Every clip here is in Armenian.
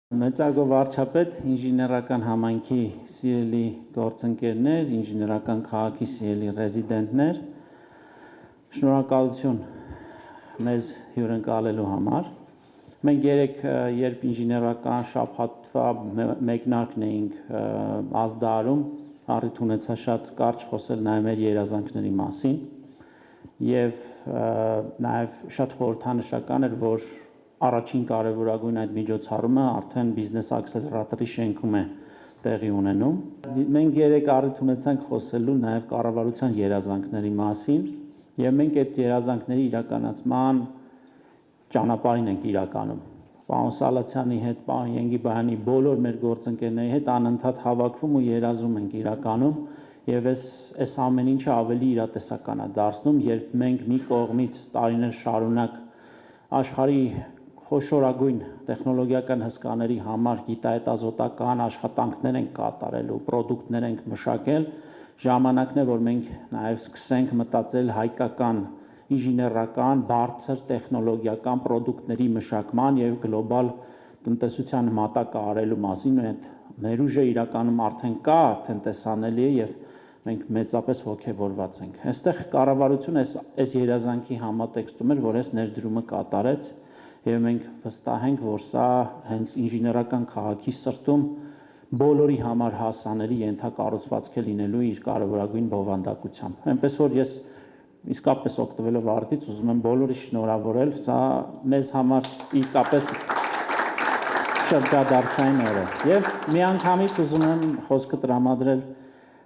Մեծարգո վարչապետ, ինժեներական համայնքի սիրելի գործընկերներ, ինժեներական քաղաքի սիրելի ռեզիդենտներ, շնորհակալություն մեզ հյուրընկալելու համար։ Մենք երեք երբ ինժեներական շաբաթվա մեկնարկն էինք ազդարում, առիթ ունեցա շատ կարճ խոսել նաև մեր երազանքների մասին եւ նաև շատ խորհրդանշական էր, որ առաջին կարևորագույն այդ միջոցառումը արդեն բիզնես աքսելերատորի շենքում է տեղի ունենում։ Մենք երեք առիթ ունեցանք խոսելու նաև կառավարության երազանքների մասին, եւ մենք այդ երազանքների իրականացման ճանապարհին ենք իրականում։ Պարոն Սալացյանի հետ, պարոն Ենգիբայանի, բոլոր մեր գործընկերների հետ անընդհատ հավաքվում ու երազում ենք իրականում, եւ այս ամեն ինչը ավելի իրատեսական է դարձնում, երբ մենք մի կողմից տարիներ շարունակ աշխարհի խոշորագույն տեխնոլոգիական հսկաների համար գիտահետազոտական աշխատանքներ ենք կատարելու, պրոդուկտներ ենք մշակել, ժամանակն է, որ մենք նաև սկսենք մտածել հայկական ինժեներական, բարձր տեխնոլոգիական պրոդուկտների մշակման եւ գլոբալ տնտեսության մատակը արելու մասին, այդ ներուժը իրականում արդեն կա, արդեն տեսանելի է եւ մենք մեծապես ողջավորված ենք։ Այստեղ կառավարությունը այս երազանքի համատեքստում էր, որ այս ներդրումը կատարեց եւ մենք վստահ ենք, որ սա հենց ինժեներական քաղաքի սրտում բոլորի համար հասանելի ենթակառուցվածք է լինելու իր կարևորագույն բովանդակությամբ։ Այնպես որ ես իսկապես օգտվելով արդից ուզում եմ բոլորի շնորհավորել, սա մեզ համար իսկապես շրջադարձային օր է։ Եվ միանգամից ուզում եմ խոսքը տրամադրել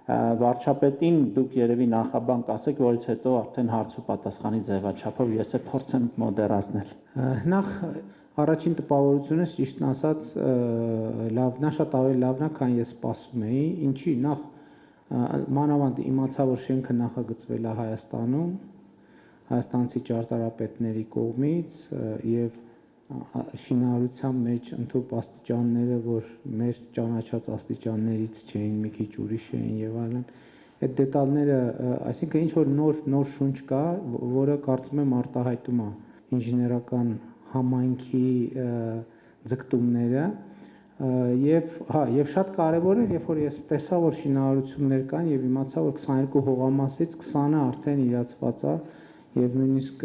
վարչապետին, դուք երևի նախաբան կասեք, որից հետո արդեն հարց ու պատասխանի ձևաչափով ես փորձեմ մոդերացնել։ Նախ առաջին տպավորությունս ճիշտն ասած լավն է, շատ ավելի լավն է, քան ես սպասում էի, ինչի նախ մանավանդ իմացա, որ շենքը նախագծվել է Հայաստանում, հայաստանցի ճարտարապետների կողմից եւ շինարարության մեջ ընդհանուր աստիճանները, որ մեր ճանաչած աստիճաններից չէին, մի քիչ ուրիշ էին եւ այլն, այդ դետալները, այսինքն ինչ որ նոր շունչ կա, որը կարծում եմ արտահայտում է ինժեներական համայնքի ձգտումները եւ շատ կարեւոր է, երբ որ ես տեսա, որ շինարարություններ կան եւ իմացա, որ 22 հողամասից 20-ը արդեն իրացված է եւ նույնիսկ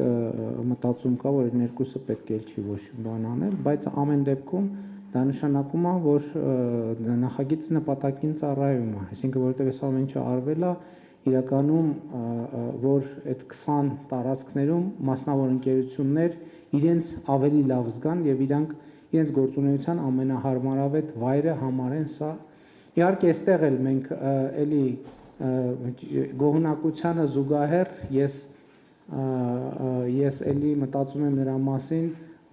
մտածում կա, որ այդ երկուսը պետք է չի ոչ բան անել, բայց ամեն դեպքում դա նշանակում է, որ նախագիծը նպատակին ծառայում է, այսինքն որովհետեւ այս ամեն ինչը արվել է իրականում, որ այդ 20 տարածքներում մասնավոր ընկերություններ իրենց ավելի լավ զգան եւ իրենց գործունեության ամենահարմարավետ վայրը համարեն սա։ Իհարկե, այստեղ էլ մենք էլի գոհունակությանը զուգահեռ ես էլի մտածում եմ նրա մասին,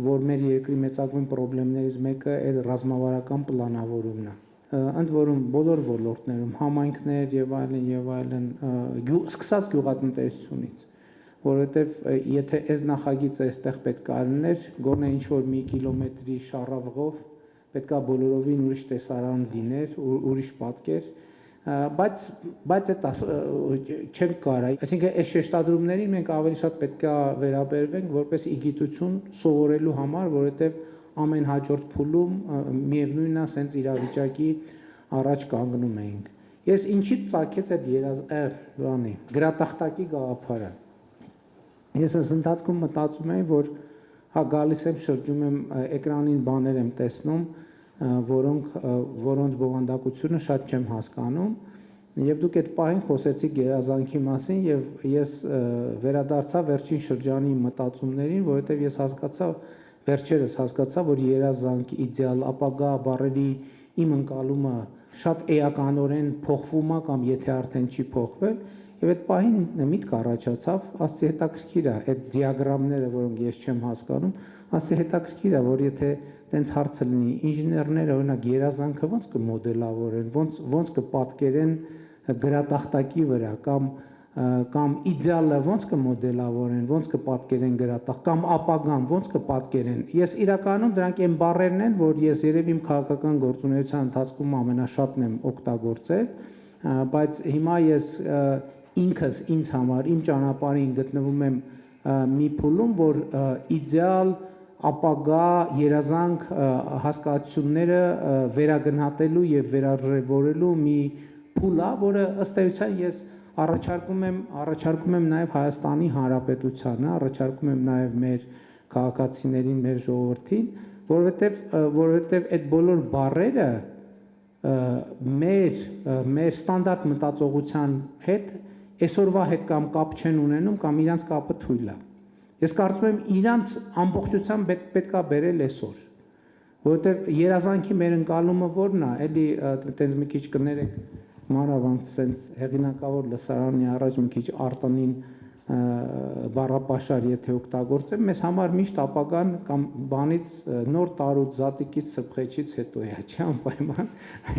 որ մեր երկրի մեծագույն խնդիրներից մեկը այդ ռազմավարական պլանավորումն է։ Ընդ որում բոլոր ոլորտներում համայնքներ եւ այլն, սկսած գյուղատնտեսությունից, որովհետեւ եթե այս նախագիծը այստեղ պետք է լիներ, գոնե ինչ որ մի կիլոմետրի շառավղով պետքա բոլորովին ուրիշ տեսարան լիներ, ուրիշ պատկեր, բայց այդ չենք կարող, այսինքն այս շեշտադրումներին մենք ավելի շատ պետք է վերաբերվենք որպես իգիտություն սովորելու համար, որովհետև ամեն հաջորդ փուլում միևնույնն է, սենց իրավիճակի առաջ կանգնում էինք։ Ես ինչից ծագեց այդ գրատախտակի գաղափարը։ Ես այս ընթացքում մտածում եմ, որ գալիս եմ, շրջում եմ էկրանին բաներ եմ տեսնում, որոնց բովանդակությունը շատ չեմ հասկանում, եւ դուք այդ պահին խոսեցիք երազանքի մասին եւ ես վերադարձա վերջին շրջանի մտածումներին, որովհետեւ ես վերջերս հասկացա, որ երազանք, իդեալ, ապագա բառերի իմ ընկալումը շատ էականորեն փոխվում է կամ եթե արդեն չի փոխվել, եւ այդ պահին միտք առաջացավ, ասի հետաքրքիր է այդ դիագրամները, որոնք ես չեմ հասկանում, ասի հետաքրքիր է, որ եթե տենց հարցը լինի, ինժեներները օրինակ երազանքը ոնց կմոդելավորեն, ոնց կպատկերեն գրատախտակի վրա կամ իդեալը ոնց կմոդելավորեն, ոնց կպատկերեն գրատախ կամ ապագան ոնց կպատկերեն։ Ես իրականում դրանք այն բառերն են, որ ես երևի իմ քաղաքական գործունեության ընթացքում ամենաշատն եմ օգտագործել, բայց հիմա ես ինքս ինձ համար իմ ճանապարհին գտնվում եմ մի փուլում, որ իդեալ ապագա երազանք հասկացությունները վերագնահատելու եւ վերարժևորելու մի փուլ է, որը ըստ էության ես առաջարկում եմ նաեւ Հայաստանի Հանրապետությանը, առաջարկում եմ նաեւ մեր քաղաքացիներին, մեր ժողովրդին, որովհետեւ այդ բոլոր բառերը մեր ստանդարտ մտածողության հետ այսօրվա հետ կամ կապ չեն ունենում կամ իրանց կապը թույլ է։ Ես կարծում եմ իրանց ամբողջությամբ պետք է բերել այսօր, որովհետև երազանքի մեր ընկալումը որն է, էլի այտենց մի քիչ կներեք մանավանդ sense հեղինակավոր լսարանի առաջ մի քիչ արտոնին բառապաշար եթե օգտագործեմ, մեզ համար միշտ ապագան կամ բանից նոր տարուց զատիկից սփխեցից հետո է, չի անպայման,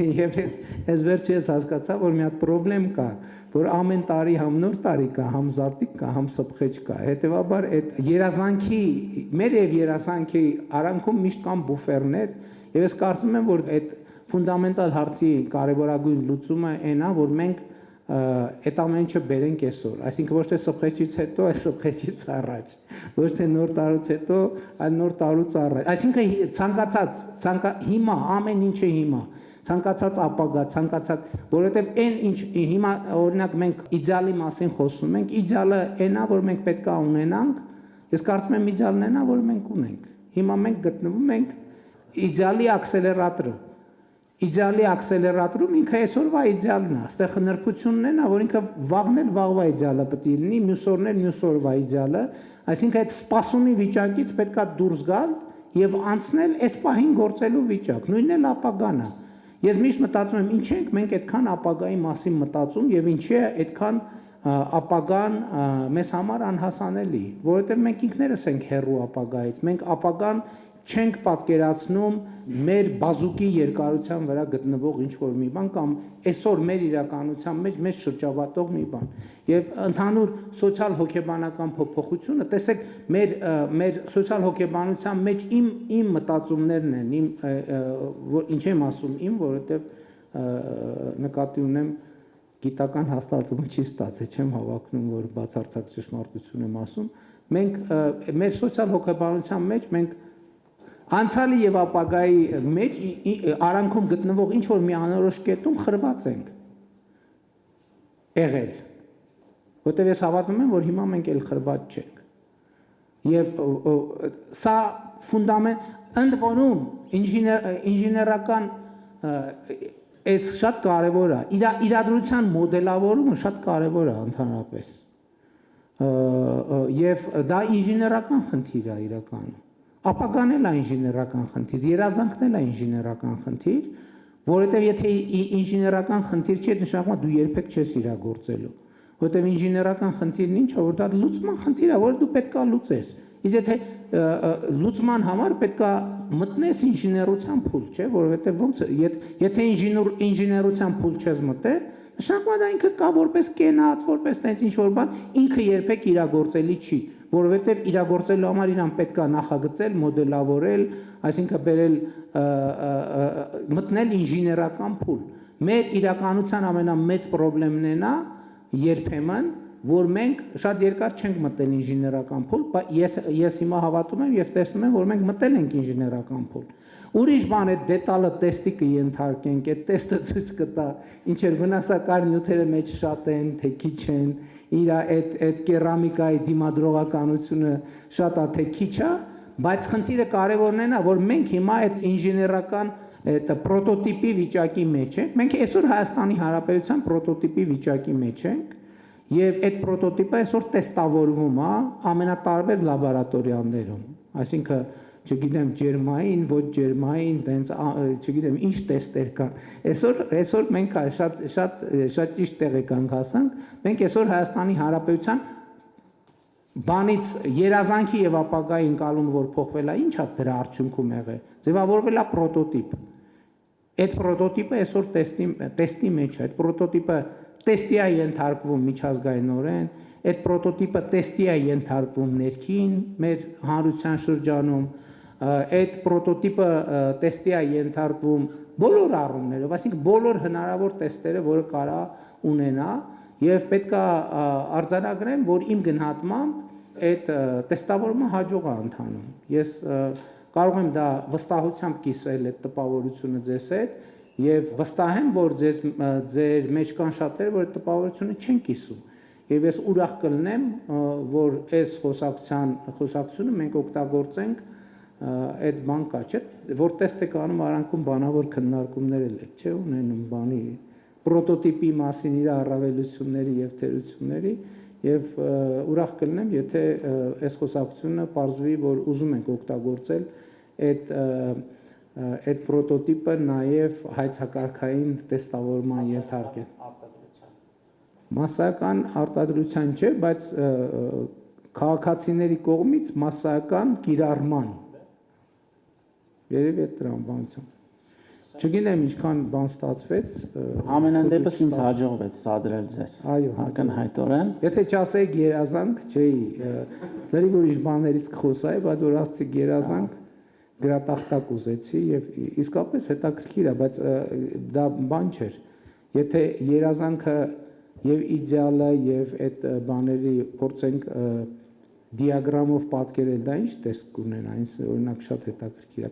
եւ ես վերջերս հասկացա, որ մի հատ խնդրեմ կա, որ ամեն տարի համ նոր տարի կա, համ զատիկ կա, համ սփխեջ կա, հետեւաբար այդ երազանքի, մեր եւ երազանքի արանքում միշտ կան բուֆերներ, եւ ես կարծում եմ, որ այդ ֆունդամենտալ հարցի կարևորագույն լուծումը այն է, որ մենք այդ ամենը բերենք այսօր, այսինքն ոչ թե սփխեջից հետո, այլ սփխեջից առաջ, ոչ թե նոր տարուց հետո, այլ նոր տարուց առաջ, այսինքն ցանկացած հիմա ամեն ինչը հիմա, ցանկացած ապագա, ցանկացած, որովհետև այն ինչ հիմա օրինակ մենք իդեալի մասին խոսում ենք, իդեալը այն է, որ մենք պետք է ունենանք, ես կարծում եմ իդեալն այն է, որ մենք ունենք, հիմա մենք գտնվում ենք իդեալի աքսելերատորը, իդեալի աքսելերատորում ինքը այսօրվա իդեալն է, այստեղ նրբությունն է, որ ինքը վաղն էլ վաղվա իդեալը պետք է լինի, մյուս օրն էլ մյուս օրվա իդեալը, այսինքն այդ սպասումի վիճակից պետք է դուրս գալ եւ անցնել այս պահին գործելու վիճակ, նույնն էլ ապագան է։ Ես միշտ մտածում եմ, ինչ ենք մենք այդքան ապագայի մասին մտածում եւ ինչի է այդքան ապագան մեզ համար անհասանելի, որովհետեւ մենք ինքներս ենք հեռու ապագայից, մենք ապագան չենք պատկերացնում մեր բազուկի երկարության վրա գտնվող ինչ-որ մի բան կամ այսօր մեր իրականության մեջ մեզ շրջապատող մի բան։ Եվ ընդհանուր սոցիալ-հոգեբանական փոփոխությունը, տեսեք, մեր սոցիալ-հոգեբանության մեջ իմ մտածումներն են, ինչ եմ ասում, որովհետև նկատի ունեմ գիտական հաստատումը չի ստացել, չեմ հավակնում, որ բացարձակ ճշմարտություն եմ ասում։ Մենք մեր սոցիալ-հոգեբանության մեջ մենք անցյալի եւ ապագայի մեջ արանքում գտնվող ինչ որ մի անորոշ կետում խրված ենք եղել, որտեղ ես հավատում եմ, որ հիմա մենք էլ խրված չենք։ Եվ սա ֆունդամենտ ընդ որում ինժեներական այս շատ կարևոր է, իրադրության մոդելավորումը շատ կարևոր է ընդհանրապես։ Եվ դա ինժեներական խնդիր է իրականում։ Ապագան էլ է ինժեներական խնդիր, երազանքն էլ է ինժեներական խնդիր, որովհետև եթե ինժեներական խնդիր չի, նշանակում է դու երբեք չես իրագործելու, որովհետև ինժեներական խնդիրն ինչ է, որ դա լուծման խնդիր է, որ դու պետք է լուծես։ Իսկ եթե լուծման համար պետք է մտնես ինժեներության փուլ, չէ, որովհետև ոնց եթե ինժեներության փուլ չես մտել, նշանակում է դա ինքը կա որպես կենաց, որպես տենց ինչ-որ բան, ինքը երբեք իրագործելի չի, որովհետև իրագործելու համար իրան պետք է նախագծել, մոդելավորել, այսինքն բերել մտնել ինժեներական փուլ։ Մեր իրականության ամենամեծ խնդիրն է երբեմն, որ մենք շատ երկար չենք մտել ինժեներական փուլ, ես հիմա հավատում եմ եւ տեսնում եմ, որ մենք մտել ենք ինժեներական փուլ։ Ուրիշ բան է դետալը տեստի կընթարկենք, այդ տեստը ցույց կտա, ինչեր վնասակար նյութերը մեջ շատ են, թե քիչ են, իր այդ կերամիկայի դիմադրողականությունը շատ է, թե քիչ է, բայց խնդիրը կարևորն է, որ մենք հիմա այդ ինժեներական այդ պրոտոտիպի վիճակի մեջ ենք, մենք այսօր Հայաստանի Հանրապետության պրոտոտիպի վիճակի մեջ ենք, եւ այդ պրոտոտիպը այսօր տեստավորվում է ամենատարբեր լաբորատորիաներում, այսինքն չգիտեմ ջերմային, ոչ ջերմային, տենց չգիտեմ ինչ տեստեր կան։ Այսօր մենք շատ ճիշտ տեղի կանք հասանք, մենք այսօր Հայաստանի Հանրապետության բանից երազանքի եւ ապագայի ընկալումը որ փոխվել է, ինչ է դրա արդյունքում եղել։ Ձևավորվել է պրոտոտիպ։ Այդ պրոտոտիպը այսօր տեստի մեջ է, այդ պրոտոտիպը տեստի է ենթարկվում միջազգայինորեն, այդ պրոտոտիպը տեստի է ենթարկվում ներքին մեր հանրության շրջանում, այդ պրոտոտիպը տեստի է ենթարկվում բոլոր առումներով, այսինքն բոլոր հնարավոր տեստերը, որը կարա ունենա, եւ պետք է արձանագրեմ, որ իմ գնահատմամբ այդ տեստավորումը հաջող է ընթանում։ Ես կարող եմ դա վստահությամբ կիսել այդ տպավորությունը ձեզ հետ եւ վստահ եմ, որ ձեր մեջ կան շատերը, որ այդ տպավորությունը չեն կիսում։ Եվ ես ուրախ կլինեմ, որ այս խոսակցությունը մենք օգտագործենք այդ բան կա, չէ՞, որ տեստ եք անում արանքում բանավոր քննարկումներ եք, չէ՞, ունենում բանի պրոտոտիպի մասին իր առավելությունների եւ թերությունների եւ ուրախ կլինեմ, եթե այս խոսակցությունը պարզվի, որ ուզում ենք օգտագործել այդ պրոտոտիպը նաեւ հայցակարգային տեստավորման ենթարկել։ Մասսայական արտադրության չէ, բայց քաղաքացիների կողմից մասսայական կիրառման։ Երևի այդ տրամաբանություն։ Չգիտեմ ինչքան բան ստացվեց։ Ամենայն դեպս ինձ հաջողվեց սադրել ձեզ։ Այո, ակնհայտորեն։ Եթե չասեիք երազանք, չէի, լրիվ ուրիշ բաներից կխոսայի, բայց որ ասացի երազանք, գրատախտակ ուզեցի եւ իսկապես հետաքրքիր է, բայց դա բան չէր։ Եթե երազանքը եւ իդեալը եւ այդ բաների փորձենք դիագրամով պատկերել, դա ինչ տեսք կունենա, ինձ օրինակ շատ հետաքրքիր է։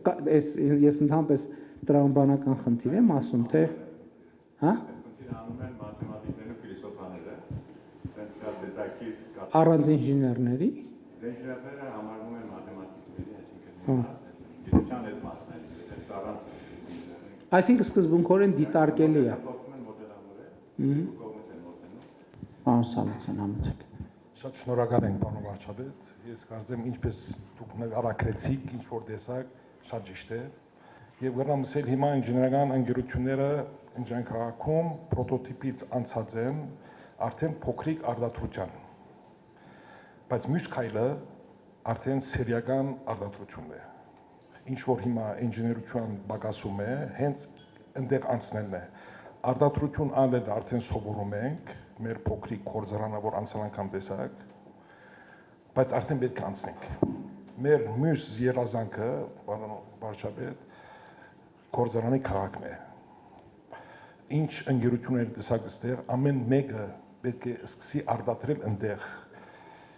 Ես ընդհանրապես տրամաբանական խնդիր եմ ասում, թե հա առանց ինժեներների ինժեներները համարվում են մաթեմատիկների, այսինքն գիտության այդ մասն է, այսինքն սկզբունքորեն դիտարկելի է։ Պարոն Սալացյան, համեցեք։ Շատ շնորհակալ ենք, պարոն վարչապետ։ Ես կարծեմ, ինչպես դուք նկարագրեցիք, ինչ որ տեսակ, շատ ճիշտ է։ Եվ գտնամ ասել հիմա ինժեներական ընկերությունները Ինժեն քաղաքում պրոտոտիպից անցած են արդեն փոքրիկ արտադրության։ Բայց մյուս քայլը արդեն սերիական արտադրությունն է։ Ինչ որ հիմա ինժեներության բագասում է, հենց այնտեղ անցնելն է։ Արտադրություն անել արդեն սովորում ենք, մեր փոքրիկ կորձարանը, որ անցան անգամ տեսակ, բայց արդեն պետք է անցնենք։ Մեր մյուս երազանքը, պարոն վարչապետ, կորձարանի քաղաքն է։ Ինչ ընկերություններ տեսակ ստեղ, ամեն մեկը պետք է սկսի արտադրել այնտեղ։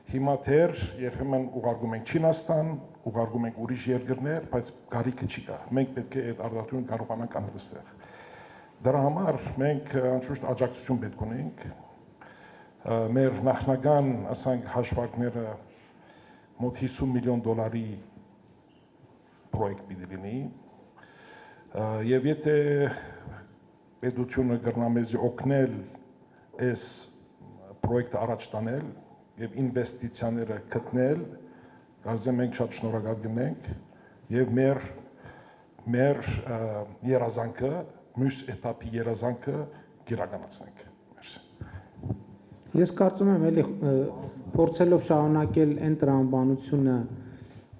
Հիմա դեռ երբեմն ուղարկում ենք Չինաստան, ուղարկում ենք ուրիշ երկրներ, բայց գարիքը չի կա։ Մենք պետք է այդ արտադրությունը կարողանանք անել այստեղ։ Դրա համար մենք անշուշտ աջակցություն պետք ունենք։ Մեր նախնական, ասենք, հաշվարկները մոտ $50 միլիոն պրոյեկտ պիտի լինի։ Եվ եթե պետությունը կրնա մեզ օգնել այս պրոյեկտը առաջ տանել եւ ինվեստիցիաները գտնել, կարծեմ մենք շատ շնորհակալ կլինենք եւ մեր երազանքը, մյուս էտապի երազանքը գիրականացնենք։ Ես կարծում եմ, էլի փորձելով շարունակել այն տրամաբանությունը,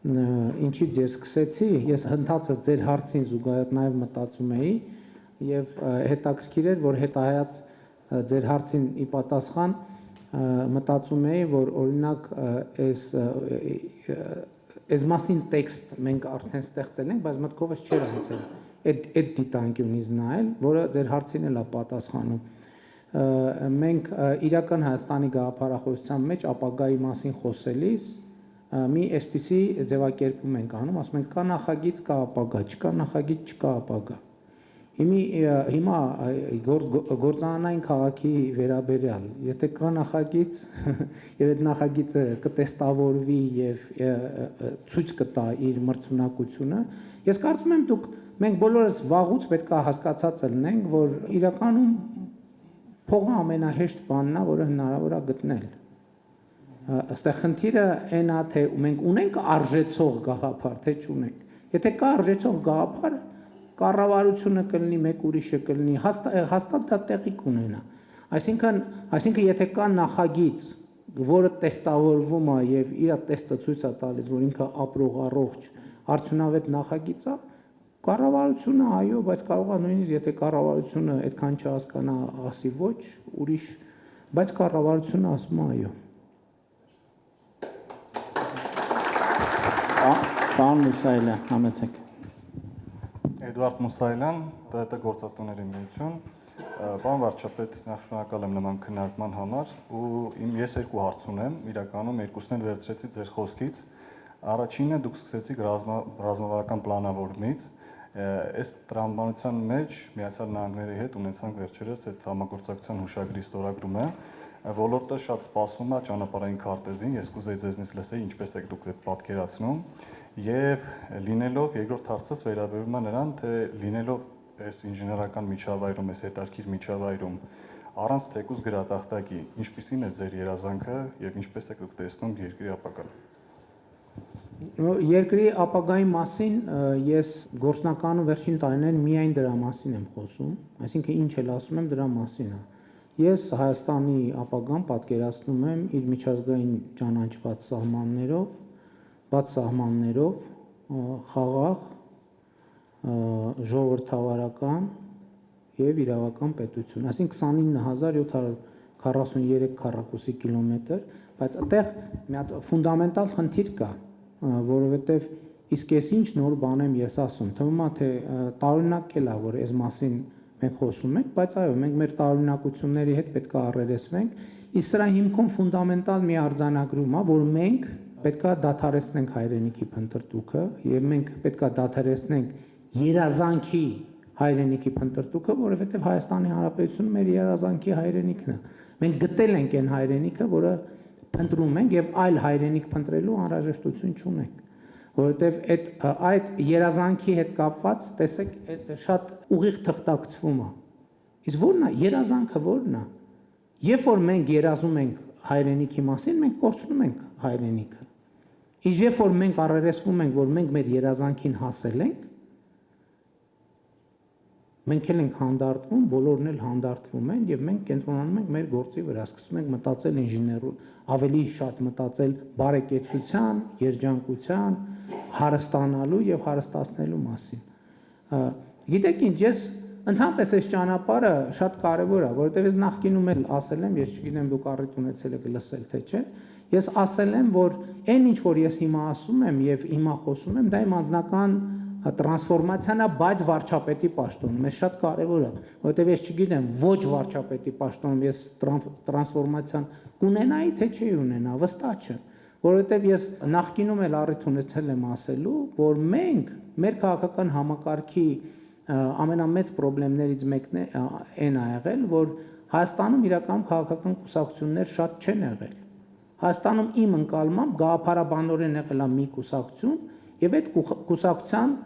ինչից ես սկսեցի, ես հնդածս ձեր հարցին զուգահեռ նաև մտածում էի եւ հետաքրքիր էր, որ հետահայաց ձեր հարցին ի պատասխան մտածում էի, որ օրինակ այս մասին տեքստ մենք արդեն ստեղծել ենք, բայց մտքովս չէր անցել այդ դիտանկյունից նայել, որը ձեր հարցին էլ է պատասխանում։ Մենք իրական Հայաստանի գաղափարախոսության մեջ ապագայի մասին խոսելիս մի այսպիսի ձևակերպում ենք անում, ասում ենք կա նախագիծ, կա ապագա, չկա նախագիծ, չկա ապագա։ Հիմա գործանային քաղաքի վերաբերյալ, եթե կա նախագիծ եւ այդ նախագիծը կտեստավորվի եւ ցույց կտա իր մրցունակությունը, ես կարծում եմ մենք բոլորս վաղուց պետք է հասկացած լինենք, որ իրականում փողը ամենահեշտ բանն է, որը հնարավոր է գտնել։ Այստեղ խնդիրը այն է, թե մենք ունենք արժեցող գաղափար, թե չունենք։ Եթե կա արժեցող գաղափար, կառավարությունը կլինի, մեկ ուրիշը կլինի, հաստատ դա տեղի կունենա։ Այսինքն եթե կա նախագիծ, որը տեստավորվում է եւ իր տեստը ցույց է տալիս, որ ինքը ապրող առողջ արդյունավետ նախագիծ է, կառավարությունը այո, բայց կարող է նույնիսկ եթե կառավարությունը այդքան չհասկանա, ասի ոչ, ուրիշ, բայց կառավարությունը ասում է այո։ Պարոն Մուսայելյան, համեցեք։ Էդուարդ Մուսայելյան, ՏՏ գործատուների միություն։ Պարոն վարչապետ, նախ շնորհակալ եմ նման քննարկման համար ու ես երկու հարց ունեմ, իրականում երկուսն էլ վերցրեցի ձեր խոսքից։ Առաջինը դուք սկսեցիք ռազմավարական պլանավորումից, այս տրամաբանության մեջ Միացյալ Նահանգների հետ ունեցանք վերջերս այդ համագործակցության հուշագրի ստորագրումը, ոլորտը շատ սպասում է ճանապարհային քարտեզին, ես կուզեի ձեզնից լսել ինչպես եք դուք այդ պատկերացնում, եւ լինելով երկրորդ հարցս վերաբերում է նրան, թե լինելով այս ինժեներական միջավայրում, այս հետարքիր միջավայրում, առանց թեկուզ գրատախտակի, ինչպիսին է ձեր երազանքը եւ ինչպես եք դուք տեսնում երկրի ապագան։ Երկրի ապագայի մասին ես գործնականում վերջին տարիներին միայն դրա մասին եմ խոսում, այսինքն ինչ էլ ասում եմ դրա մասին է։ Ես Հայաստանի ապագան պատկերացնում եմ իր միջազգային ճանաչված սահմաններով, բաց սահմաններով, խաղաղ, ժողովրդավարական եւ իրավական պետություն, այսինքն 29743 քառակուսի կիլոմետր, բայց այդտեղ մի հատ ֆունդամենտալ խնդիր կա, որովհետեւ իսկ ես ինչ նոր բան եմ ես ասում, թվում է թե տարօրինակ էլ է, որ այս մասին մենք խոսում ենք, բայց այո, մենք մեր տարօրինակությունների հետ պետք է առերեսվենք, իսկ սրա հիմքում ֆունդամենտալ մի արձանագրում է, որ մենք պետք է դադարեցնենք հայրենիքի փնտրտուքը եւ մենք պետք է դադարեցնենք երազանքի հայրենիքի փնտրտուքը, որովհետև Հայաստանի Հանրապետությունը մեր երազանքի հայրենիքն է։ Մենք գտել ենք այն հայրենիքը, որը փնտրում ենք եւ այլ հայրենիք փնտրելու անհրաժեշտություն չունենք, որովհետև այդ երազանքի հետ կապված, տեսեք, այդ շատ ուղիղ թղթակցվում է։ Իսկ ո՞րն է երազանքը, ո՞րն է։ Երբ որ մենք երազում ենք հայրենիքի մասին, մենք կորցնում ենք հայրենիքը։ Իսկ երբ որ մենք առերեսվում ենք, որ մենք մեր երազանքին հասել ենք, մենք էլ ենք հանդարտվում, բոլորն էլ հանդարտվում են եւ մենք կենտրոնանում ենք մեր գործի վրա, սկսում ենք մտածել ավելի շատ մտածել բարեկեցության, երջանկության, հարստանալու եւ հարստացնելու մասին։ Գիտեք ինչ, ես ընդհանրապես այս ճանապարհը շատ կարեւոր է, որովհետեւ ես նախկինում էլ ասել եմ, ես չգիտեմ դուք առիթ ունեցել եք լսել թե չէ, ես ասել եմ, որ այն ինչ որ ես հիմա ասում եմ եւ հիմա խոսում եմ, դա իմ անձնական տրանսֆորմացիան է, բայց վարչապետի պաշտոնում, ես շատ կարևոր է, որովհետև ես չգիտեմ ոչ վարչապետի պաշտոնում ես տրանսֆորմացիան կունենայի, թե չի ունենա, վստահ չեմ, որովհետև ես նախկինում էլ առիթ ունեցել եմ ասելու, որ մենք մեր քաղաքական համակարգի ամենամեծ խնդիրներից մեկն այն է եղել, որ Հայաստանում իրականում քաղաքական կուսակցություններ շատ չեն եղել։ Հայաստանում իմ ընկալմամբ գաղափարաբանորեն եղել է մի կուսակցություն, եւ այդ կուսակցության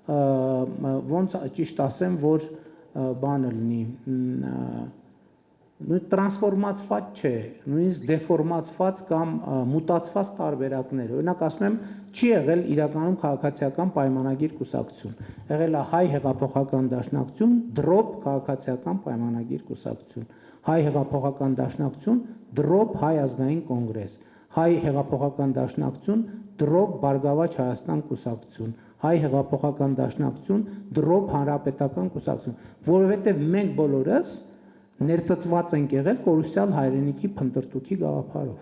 ոնց ճիշտ ասեմ, որ բանը լինի, նույն տրանսֆորմացված չէ, նույնիսկ դեֆորմացված կամ մուտացված տարբերակներ։ Օրինակ ասում եմ, չի եղել իրականում քաղաքացիական պայմանագիր կուսակցություն։ Եղել է հայ հեղափոխական դաշնակցություն, դրոպ քաղաքացիական պայմանագիր կուսակցություն, հայ հեղափոխական դաշնակցություն, դրոպ հայ ազգային կոնգրես, հայ հեղափոխական դաշնակցություն, դրոպ Բարգավաճ Հայաստան կուսակցություն, հայ հեղափոխական դաշնակցություն, դրոպ հանրապետական կուսակցություն, որովհետև մենք բոլորս ներծծված ենք եղել կորուսյալ հայրենիքի փնտրտուքի գաղափարով։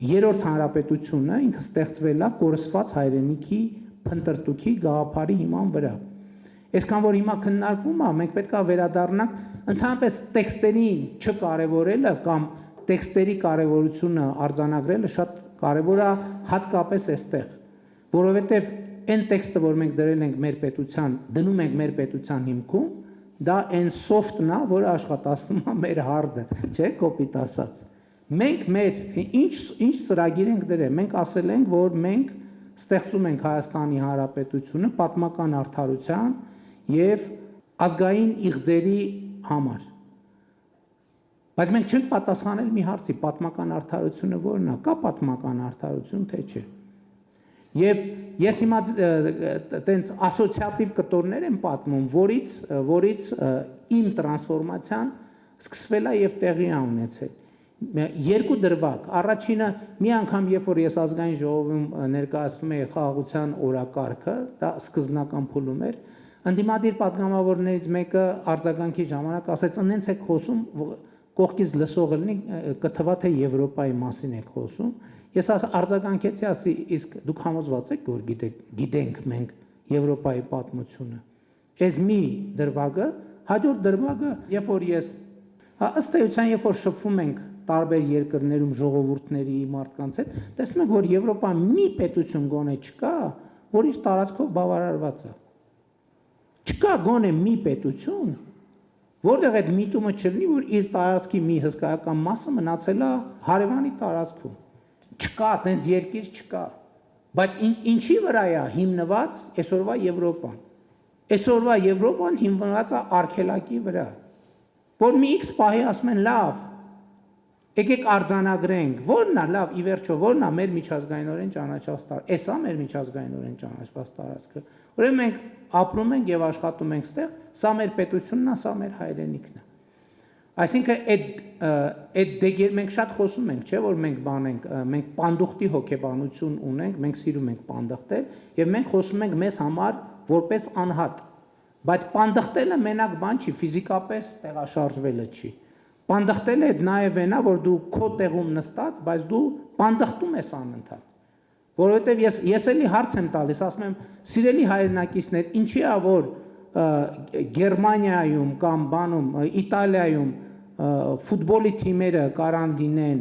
Երրորդ հանրապետությունը ինքը ստեղծվել է կորսված հայրենիքի փնտրտուքի գաղափարի հիման վրա։ Այսքան որ հիմա քննարկվում է, մենք պետք է վերադառնանք ընդհանրապես տեքստերին չկարևորելը կամ տեքստերի կարևորությունը արձանագրելը շատ կարևոր է հատկապես այստեղ, որովհետև այն տեքստը, որ մենք դրել ենք մեր պետության, դնում ենք մեր պետության հիմքում, դա այն soft-ն է, որը աշխատացնում է մեր hard-ը, չէ՞, կոպիտ ասած։ Մենք մեր ինչ ծրագիր ենք դրել, մենք ասել ենք, որ մենք ստեղծում ենք Հայաստանի Հանրապետությունը պատմական արդարության եւ ազգային իղձերի համար։ Բայց մենք չենք պատասխանել մի հարցի, պատմական արդարությունը ո՞րն է, կա պատմական արդարություն, թե չէ։ Եվ ես հիմա տենց ասոցիատիվ կտորներ եմ պատմում, որից իմ տրանսֆորմացիան սկսվել է եւ տեղի է ունեցել։ Երկու դրվագ, առաջինը մի անգամ երբ որ ես ազգային ժողովում ներկայացնում էի խաղաղության օրակարգը, դա սկզբնական փուլում էր, ընդդիմադիր պատգամավորներից մեկը արձագանքի ժամանակ ասեց, «Ընենց եք խոսում, կողքից լսողը լինի, կթվա թե Եվրոպայի մասին եք խոսում»։ Ես արձագանքեցի, ասի, իսկ դուք համոզված եք, որ գիտենք մենք Եվրոպայի պատմությունը։ Այս մի դրվագը Հաջորդ դրվագը, երբ որ ես ըստ էության, երբ որ շփվում ենք տարբեր երկրներում ժողովուրդների մարդկանց հետ, տեսնում ենք, որ Եվրոպան մի պետություն գոնե չկա, որ իր տարածքով բավարարված է։ Չկա գոնե մի պետություն, որտեղ այդ միտումը չլինի, որ իր տարածքի մի հսկայական մասը մնացել է հարևանի տարածքում։ Չկա, այդպես երկիր չկա։ Բայց ինչի վրա է հիմնված այսօրվա Եվրոպան։ Այսօրվա Եվրոպան հիմնված է արգելակի վրա, որ մի X պահի ասում են լավ, եկեք արձանագրենք, որն է լավ, ի վերջո, որն է մեր միջազգայինորեն ճանաչված տարածքը։ Էսա մեր միջազգայինորեն ճանաչված տարածքը։ Ուրեմն մենք ապրում ենք եւ աշխատում ենք ստեղ, սա մեր պետությունն է, սա մեր հայրենիքն է։ Այսինքն այդ մենք շատ խոսում ենք, չէ՞ որ մենք մենք պանդուխտի հոգեբանություն ունենք, մենք սիրում ենք պանդխտել եւ մենք խոսում ենք մեզ համար որպես անհատ։ Բայց պանդխտելը մենակ բան չի, ֆիզիկապես տեղաշարժվելը չի։ Պանդխտելը նաև այնա, որ դու քո տեղում նստած, բայց դու պանդխտում ես անընդհատ։ Որովհետև ես էլի հարց եմ տալիս, ասում եմ, սիրելի հայրենակիցներ, ինչի է որ Գերմանիայում կամ բանում Իտալիայում ֆուտբոլի թիմերը կարան լինեն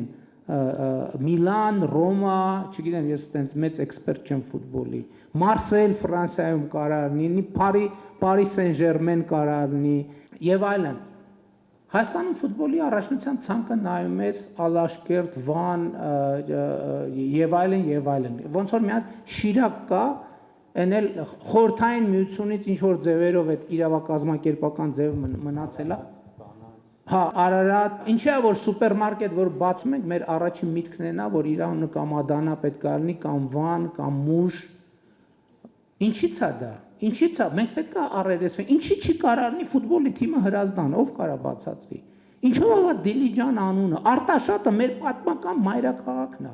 Միլան, Ռոմա, չգիտեմ, ես այդպես մեծ էքսպերտ չեմ ֆուտբոլի, Մարսել Ֆրանսիայում կարան լինի, Փարի Սեն-Ժերմեն կարան լինի եւ այլն։ Հայաստանում ֆուտբոլի առաջնության ցանկը նայում ես Ալաշկերտ, Վան եւ այլն։ Ոնց որ մի հատ Շիրակ կա, այն էլ խորհրդային միությունից ինչ որ ձևերով այդ իրավակազմակերպական ձևը մնացել է։ Հա, Արարատ, ինչի՞ է որ սուպերմարկետ, որ բացում ենք, մեր առաջին միտքն է նա, որ Իրանը կամ Ադանա պետք է լինի, կամ Վան, կամ Մուշ։ Ինչի՞ց է դա։ Ինչի՞ց է, մենք պետք է առերեսվենք, ինչի՞ չի կարառնի ֆուտբոլի թիմը Հրազդան, ով կարա բացատրի։ Ինչով է Դիլիջան անունը, Արտաշատը մեր պատմական մայրաքաղաքն է։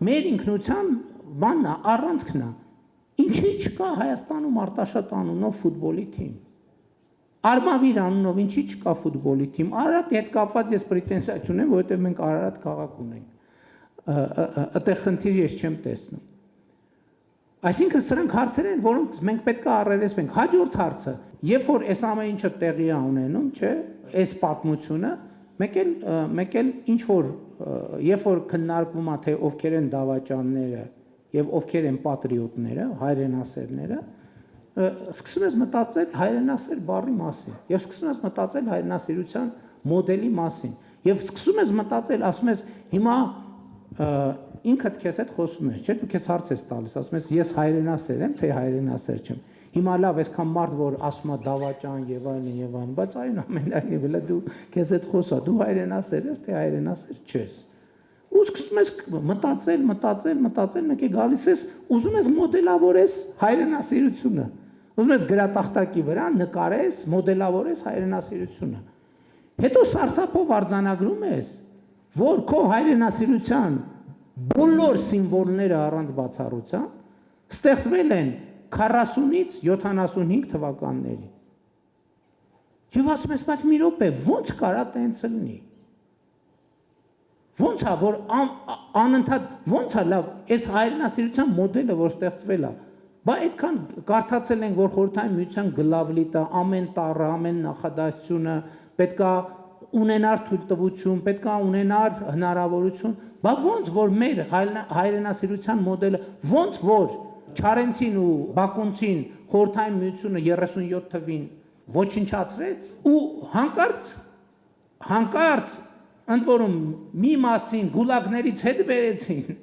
Մեր ինքնության բանն է, առանցքն է։ Ինչի՞ չկա Հայաստանում Արտաշատ անունով ֆուտբոլի թիմ։ Արմավիր անունով ինչի՞ չկա ֆուտբոլի թիմ։ Արարատի հետ կապված ես պրետենզիա չունեմ, որովհետև մենք Արարատ քաղաք ունենք։ Այդտեղ խնդիր ես չեմ տեսնում։ Այսինքն սրանք հարցեր են, որոնք մենք պետք է առերեսվենք։ Հաջորդ հարցը, երբ որ այս ամեն ինչը տեղի է ունենում, չէ, այս պատմությունը, մեկ էլ ինչ որ երբ որ քննարկվում է թե ովքեր են դավաճանները եւ ովքեր են պատրիոտները, հայրենասերները, սկսում ես մտածել հայրենասեր բառի մասին եւ սկսում ես մտածել հայրենասիրության մոդելի մասին եւ սկսում ես մտածել, ասում ես հիմա ինքդ քեզ հետ խոսում ես, չէ՞, դու քեզ հարց ես տալիս, ասում ես ես հայրենասեր եմ, թե հայրենասեր չեմ։ Հիմա լավ, այսքան մարդ որ ասում է դավաճան եւ այլն, բայց այնուամենայնիվ դու քեզ հետ խոսա, դու հայրենասեր ես, թե հայրենասեր չես։ Ու սկսում ես մտածել, մեկ է գալիս ես, ուզում ես մոդելավորես հայրենասիրությունը։ Ուզում ես գրատախտակի վրա նկարես, մոդելավորես հայրենասիրությունը։ Հետո սարսափով արձանագրում ես, որ քո հայրենասիրության բոլոր սիմվոլները առանց բացառության ստեղծվել են 40-ից 75 թվականների։ Եվ ասում ես, բայց մի րոպե, ո՞նց կարա տենց լինի։ Ո՞նց է, որ անընդհատ, ո՞նց է լավ, այս հայրենասիրության մոդելը, որ ստեղծվել է, բա այդքան կարդացել ենք, որ խորհրդային միության գլավլիտը, ամեն տառը, ամեն նախադասությունը պետք է ունենար թույլտվություն, պետք է ունենար հնարավորություն, բա ոնց որ մեր հայրենասիրության մոդելը, ոնց որ Չարենցին ու Բակունցին խորհրդային միությունը 37 թվին ոչնչացրեց ու հանկարծ ընդ որում մի մասին գուլագներից հետ բերեցին։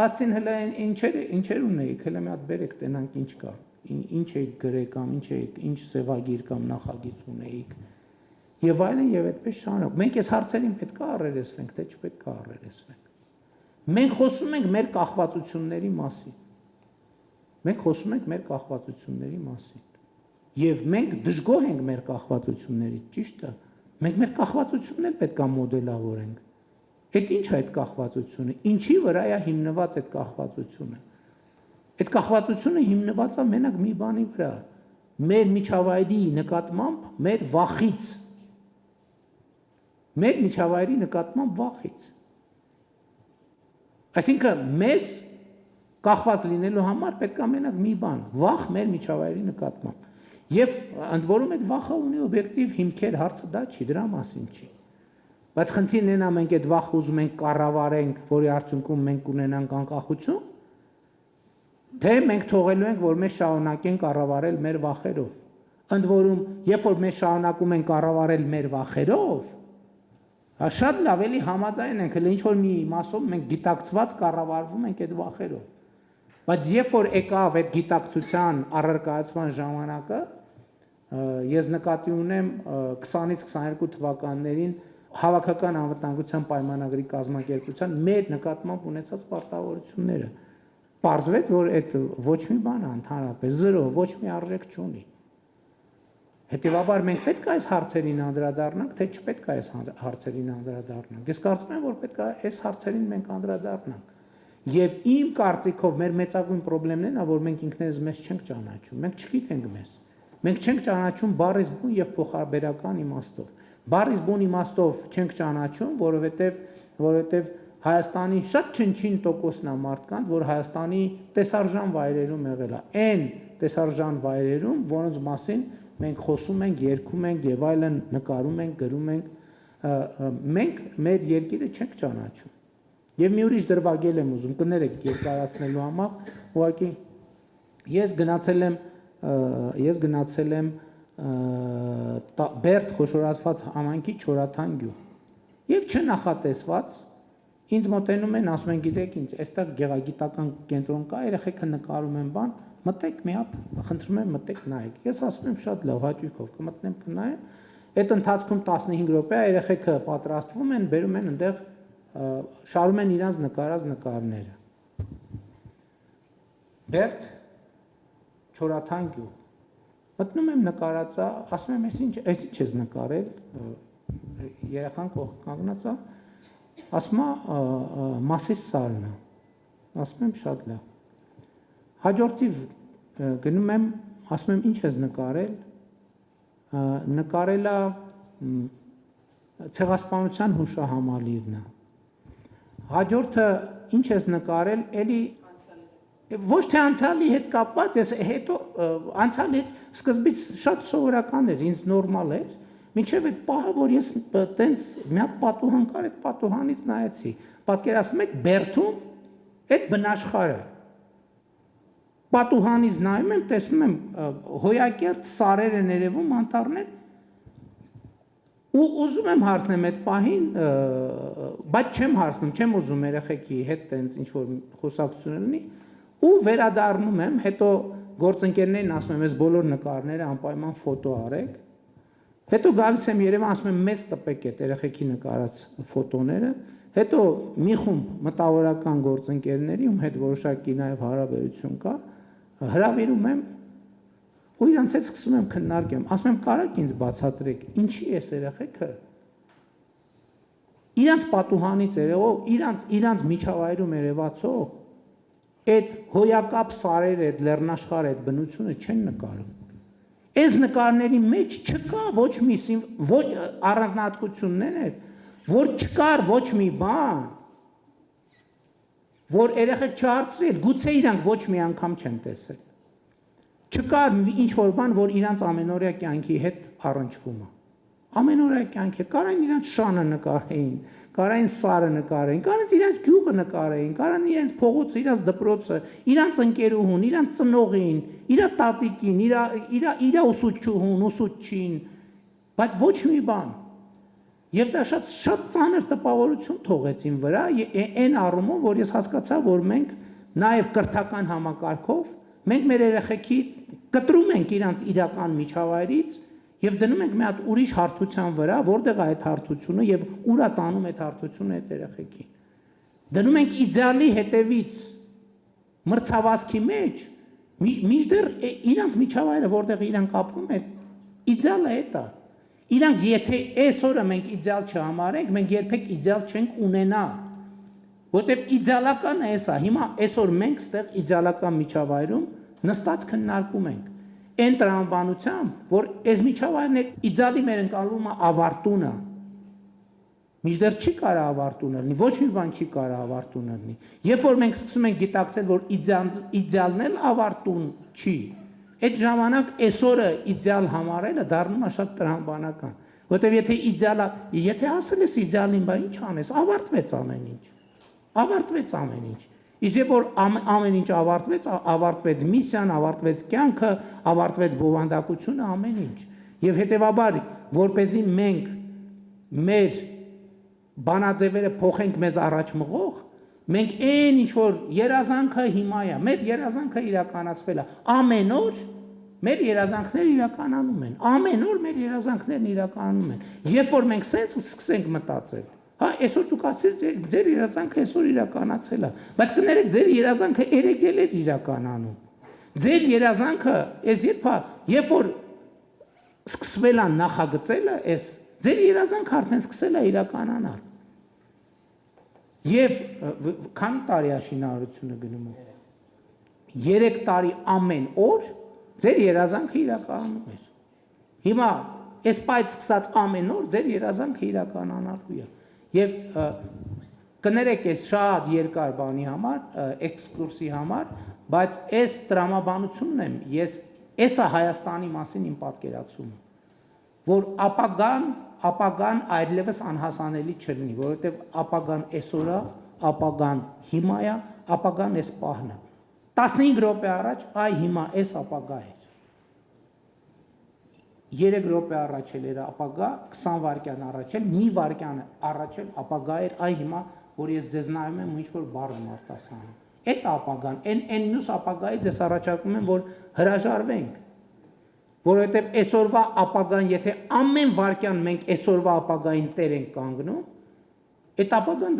Ասին հələ ինչեր ունեիք, հələ մի հատ բերեք, տենանք ինչ կա, ինչ էիք գրել կամ ինչ սևագիր կամ նախագիծ ունեիք։ Եվ այլն եւ այդպես շարունակ։ Մենք այս հարցերին պետք է առերեսվենք, թե չպետք է առերեսվենք։ Մենք խոսում ենք մեր կախվածությունների մասին։ Եվ մենք դժգոհ ենք մեր կախվածություններից, ճիշտ է։ Մենք մեր կախվածությունն էլ պետք է մոդելավորենք։ Այդ ինչ է այդ կախվածությունը։ Ինչի վրա է հիմնված այդ կախվածությունը։ Այդ կախվածությունը հիմնված է մենակ մի բանի վրա։ Մեր միջավայրի նկատմամբ մեր վախից։ Մեր միջավայրի նկատմամբ վախից։ Այսինքն մեզ կախված լինելու համար պետք է մենակ մի բան՝ վախ մեր միջավայրի նկատմամբ։ Եվ ընդ որում այդ վախը ունի օբյեկտիվ հիմքեր, հարցը դա չի, դրա մասին չի։ Բայց խնդիրն այն է, մենք այդ վախը ուզում ենք կառավարենք, որի արդյունքում մենք ունենանք անկախություն, թե մենք թողելու ենք, որ մեզ շարունակեն կառավարել մեր վախերով։ Ընդ որում, երբ որ մենք շարունակում ենք կառավարել մեր վախերով, շատ լավ էլի համաձայն ենք, ինչ որ մի մասով մենք գիտակցված կառավարվում ենք այդ վախերով։ Բայց երբ որ եկավ այդ գիտակցության առարկայացման ժամանակը, ես նկատի ունեմ 20-ից 22 թվականներին հավաքական անվտանգության պայմանագրի կազմակերպության մեր նկատմամբ ունեցած պարտավորությունները։ Պարզվեց, որ այդ ոչ մի բան ընդհանրապես զրո, ոչ մի արժեք չունի։ Հետևաբար մենք պետք է այս հարցերին անդրադառնանք, թե չպետք է այս հարցերին անդրադառնանք։ Ես կարծում եմ, որ պետք է այս հարցերին մենք անդրադառնանք։ Եվ իմ կարծիքով մեր մեծագույն խնդիրն է, որ մենք ինքներս մեզ չենք ճանաչում, մենք չգիտենք մեզ։ Մենք չենք ճանաչում բառից բուն եւ փոխաբերական իմաստով։ Բառից բուն իմաստով չենք ճանաչում, որովհետեւ Հայաստանի շատ չնչին տոկոսն է մարդկանց, որ Հայաստանի տեսարժան վայրերում եղել է։ Այն տեսարժան վայրերում, որոնց մասին մենք խոսում ենք, երգում ենք եւ այլն, նկարում ենք, գրում ենք, մենք մեր երկիրը չենք ճանաչում։ Եվ մի ուրիշ դրվագել եմ ուզում, կներեք երկարացնելու համար, ուղղակի ես գնացել եմ Բերդ խոշորացված համայնքի Չորաթան գյուղ։ Եվ չնախատեսված ինձ մոտենում են, ասում են, գիտեք ինչ, այստեղ գեղագիտական կենտրոն կա, երեխեքը նկարում են բան, մտեք մի հատ, խնդրում եմ մտեք նայեք։ Ես ասում եմ շատ լավ, հաճույքով կմտնեմ կնայեմ։ Այդ ընթացքում 15 րոպե երեխեքը պատրաստվում են, բերում են այնտեղ շարում են իրանց նկարած նկարները։ Բերդ Չորաթան գյուղ։ Մտնում եմ նկարածա, ասում եմ, այս ինչ ես նկարել, երեխան կանգնած է, ասում է Մասիս սարն է, ասում եմ շատ լավ։ Հաջորդիվ գնում եմ, ասում եմ ինչ ես նկարել, նկարել է ցեղասպանության հուշահամալիրն է։ Հաջորդը ինչ ես նկարել, էլի ոչ թե անցյալի հետ կապված, ես հետո անցյալի հետ սկզբից շատ սովորական էր, ինձ նորմալ էր, մինչև այդ պահը, որ ես տենց մի հատ պատուհան կար, այդ պատուհանից նայեցի, պատկերացնում եք Բերդում այդ բնաշխարհը, պատուհանից նայում եմ, տեսնում եմ հոյակերտ սարեր են երևում, անտառներ, ու ուզում եմ հարցնեմ այդ պահին, բայց չեմ հարցնում, չեմ ուզում երեխեքի հետ տենց ինչ-որ խոսակցություն լինի, ու վերադառնում եմ, հետո գործընկերներին ասում եմ, այս բոլոր նկարները անպայման ֆոտո արեք, հետո գալիս եմ Երևան, ասում եմ, մեծ տպեք այդ երեխեքի նկարած ֆոտոները, հետո մի խումբ մտավորական գործընկերների, ում հետ որոշակի նաև հարաբերություն կա, հրավիրում եմ ու իրանց հետ սկսում եմ քննարկեմ, ասում եմ, կարաք ինձ բացատրեք, ինչի էս երեխեքը իրանց պատուհանից երևով, իրանց միջավայրում երևացող այդ հոյակապ սարերը, այդ լեռնաշխարհը, այդ բնությունը չեն նկարում։ Այս նկարների մեջ չկա ոչ մի առանձնահատկություններ էր, որ չկար ոչ մի բան, որ երեխեք չհարցրել, գուցե իրանք ոչ մի անգամ չեն տեսել։ Չկար ինչ-որ բան, որ իրանց ամենօրյա կյանքի հետ առնչվում է։ Ամենօրյա կյանքի հետ, կարան իրանց շանը նկարեին, կարան սարը նկարեին, կարան իրանց գյուղը նկարեին, կարան իրանց փողոցը, իրանց դպրոցը, իրանց ընկերուհուն, իրանց ծնողին, իր տատիկին, իր ուսուցչուհուն, ուսուցչին, բայց ոչ մի բան։ Եվ դա շատ ծանր տպավորություն թողեց իմ վրա, այն առումով, որ ես հասկացա, որ մենք նաև կրթական համակարգով մենք մեր երեխեքի կտրում ենք իրանց իրական միջավայրից եւ դնում ենք մի հատ ուրիշ հարթության վրա, որտեղ է այդ հարթությունը եւ ուրա տանում այդ հարթությունը այդ երեխեքին։ Դնում ենք իդեալի հետևից մրցավազքի մեջ, մինչդեռ իրանց միջավայրը, որտեղ իրանք ապրում են, իդեալը է դա։ Իրանք եթե այսօրը մենք իդեալ չհամարենք, մենք երբեք իդեալ չենք ունենա։ Որտեղ իդեալականը է սա, հիմա այսօր մենք ստեղ իդեալական միջավայրում նստած քննարկում ենք։ Այն տրամաբանությամբ, որ այս միջավայրն իդեալի մեր ընկալումը ավարտունը։ Մինչդեռ չի կարա ավարտունը լինի, ոչ մի բան չի կարա ավարտունը լինի։ Երբ որ մենք սկսում ենք գիտակցել, որ իդեալն էլ ավարտուն չի, Այդ ժամանակ այսօրը իդեալ համարելը դառնում է շատ տրամաբանական, որտեղ եթե հասել ես իդեալին, բա ինչ անես, ավարտվեց ամեն ինչ։ Ավարտվեց ամեն ինչ։ Իսկ երբ որ ամեն ինչ ավարտվեց միսիան, ավարտվեց կյանքը, ավարտվեց բովանդակությունը, ամեն ինչ։ Եվ հետևաբար, որպեսզի մենք մեր բանաձևերը փոխենք մեզ առաջ մղող, մենք այն ինչ որ երազանքը հիմա է, մեր երազանքը իրականացվել է, ամեն օր մեր երազանքները իրականանում են, ամեն օր մեր երազանքներն իրականանում են։ Երբ որ մենք սենց սկսենք մտածել, հա, այսօր դուք ասեցիք ձեր երազանքը այսօր իրականացել է, բայց կներեք ձեր երազանքը երեկ էր իրականանում։ Ձեր երազանքը այս երբ որ սկսվել է նախագծելը, ձեր երազանքը արդեն սկսել է իրականանալ։ Եվ քանի տարի է շինարարությունը գնում է։ 3 տարի ամեն օր ձեր երազանքը իրականանում էր։ Հիմա այս պայծ սկսած ամեն օր ձեր երազանքը իրականանալու է։ Եվ կներեք այս շատ երկար բանի համար, էքսկուրսի համար, բայց այս տրամաբանությունն եմ, էսա Հայաստանի մասին իմ պատկերացումը, որ ապագան այլևս անհասանելի չլինի, որովհետև ապագան այսօր է, ապագան հիմա է, ապագան այս պահն է։ 15 րոպե առաջ հիմա այս ապագա էր։ 3 րոպե առաջ էր ապագա, 20 վայրկյան առաջ էր, մի վայրկյան առաջ էր ապագա էր, հիմա որ ես ձեզ նայում եմ, ինչ որ բառ եմ արտասանում։ Այդ ապագան, այն մյուս ապագայից ես առաջարկում եմ, որ հրաժարվենք, որովհետև այսօրվա ապագան, եթե ամեն վայրկյան մենք այսօրվա ապագային տեր ենք կանգնում, այդ ապագան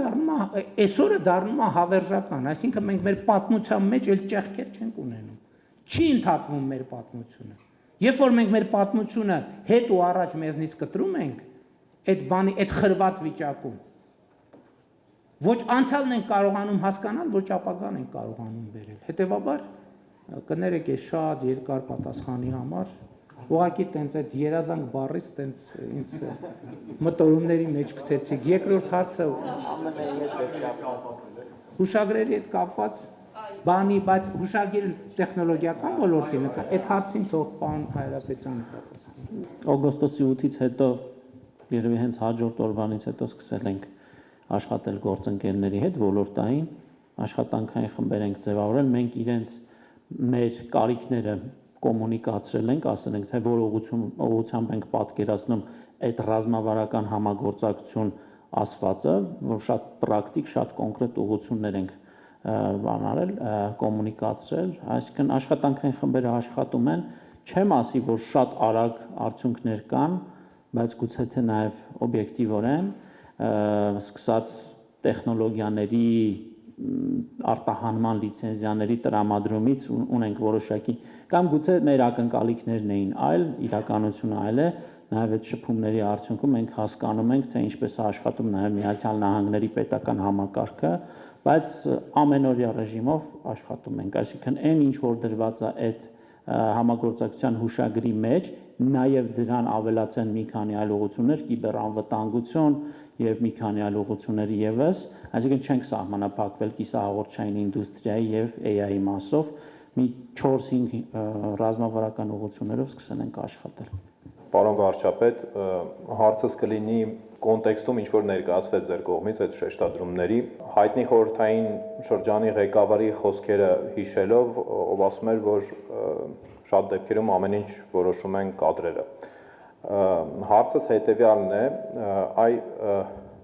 այսօրը դառնում է հավերժական, այսինքն մենք մեր պատմության մեջ էլ ճեղքեր չենք ունենում։ Չի ընդհատվում մեր պատմությունը։ Երբ որ մենք մեր պատմությունը հետ ու առաջ մեզնից կտրում ենք, այդ խրված վիճակում, ոչ անցյալն ենք կարողանում հասկանալ, ոչ ապագան ենք կարողանում բերել։ Հետևաբար կներեք այս շատ երկար պատասխանի համար, ուղղակի տենց այդ երազանք բառից տենց ինձ մտորումների մեջ գցեցիք։ Երկրորդ հարցը հուշագրերի հետ կապված բանի, բայց հուշագիր տեխնոլոգիական ոլորտի նկատմամբ այդ հարցին թող պարոն Հայրապետյանը պատասխանի։ Օգոստոսի 8-ից հետո երևի հենց հաջորդ օրվանից հետո սկսել ենք աշխատել գործընկերների հետ ոլորտային աշխատանքային խմբեր ենք ձևավորել, մենք իրենց մեր կարիքները կոմունիկացրել ենք, ասել ենք, թե որ ուղղությամբ ենք պատկերացնում այդ ռազմավարական համագործակցություն ասվածը, որ շատ պրակտիկ, շատ կոնկրետ ուղղություններ ենք բանարել, կոմունիկացրել, այսինքն աշխատանքային խմբերը աշխատում են, չեմ ասի, որ շատ արագ արդյունքներ կան, բայց գուցե թե նաև օբյեկտիվորեն, սկսած տեխնոլոգիաների արտահանման լիցենզիաների տրամադրումից ունենք որոշակի, կամ գուցե մեր ակնկալիքներն էին այլ, իրականությունը այլ է, նաև այդ շփումների արդյունքում մենք հասկանում ենք, թե ինչպես է աշխատում նաև Միացյալ Նահանգների պետական համակարգը, բայց ամենօրյա ռեժիմով աշխատում ենք, այսինքն այն ինչ որ դրված է այդ համագործակցության հուշագրի մեջ, նաև դրան ավելացան մի քանի այլ ուղղություններ, կիբերանվտանգություն եւ մի քանի այլ ուղղություններ եւս, այսինքն չենք սահմանափակվել կիսահաղորդչային ինդուստրիայի եւ AI-ի մասով, մի 4-5 ռազմավարական ուղղություններով սկսել ենք աշխատել։ Պարոն վարչապետ, հարցս կլինի կոնտեքստում ինչ որ ներկայացվեց ձեր կողմից այդ շեշտադրումների, հայտնի խորհրդային շրջանի ղեկավարի խոսքերը հիշելով, ով ասում էր, որ շատ դեպքերում ամեն ինչ որոշում են կադրերը։ Հարցս հետևյալն է,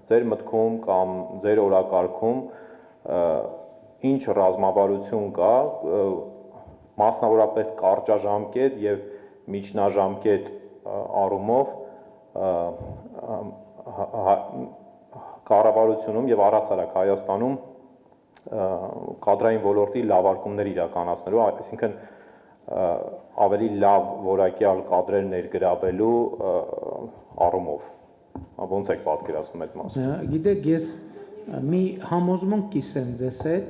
ձեր մտքում կամ ձեր օրակարգում ինչ ռազմավարություն կա, մասնավորապես կարճաժամկետ եւ միջնաժամկետ առումով կառավարությունում եւ առհասարակ Հայաստանում կադրային ոլորտի լավարկումներ իրականացնելու, այսինքն ավելի լավ որակյալ կադրեր ներգրավելու առումով։ Ոնց եք պատկերացնում այդ մասը։ Գիտեք, ես մի համոզմունք կիսեմ ձեզ հետ,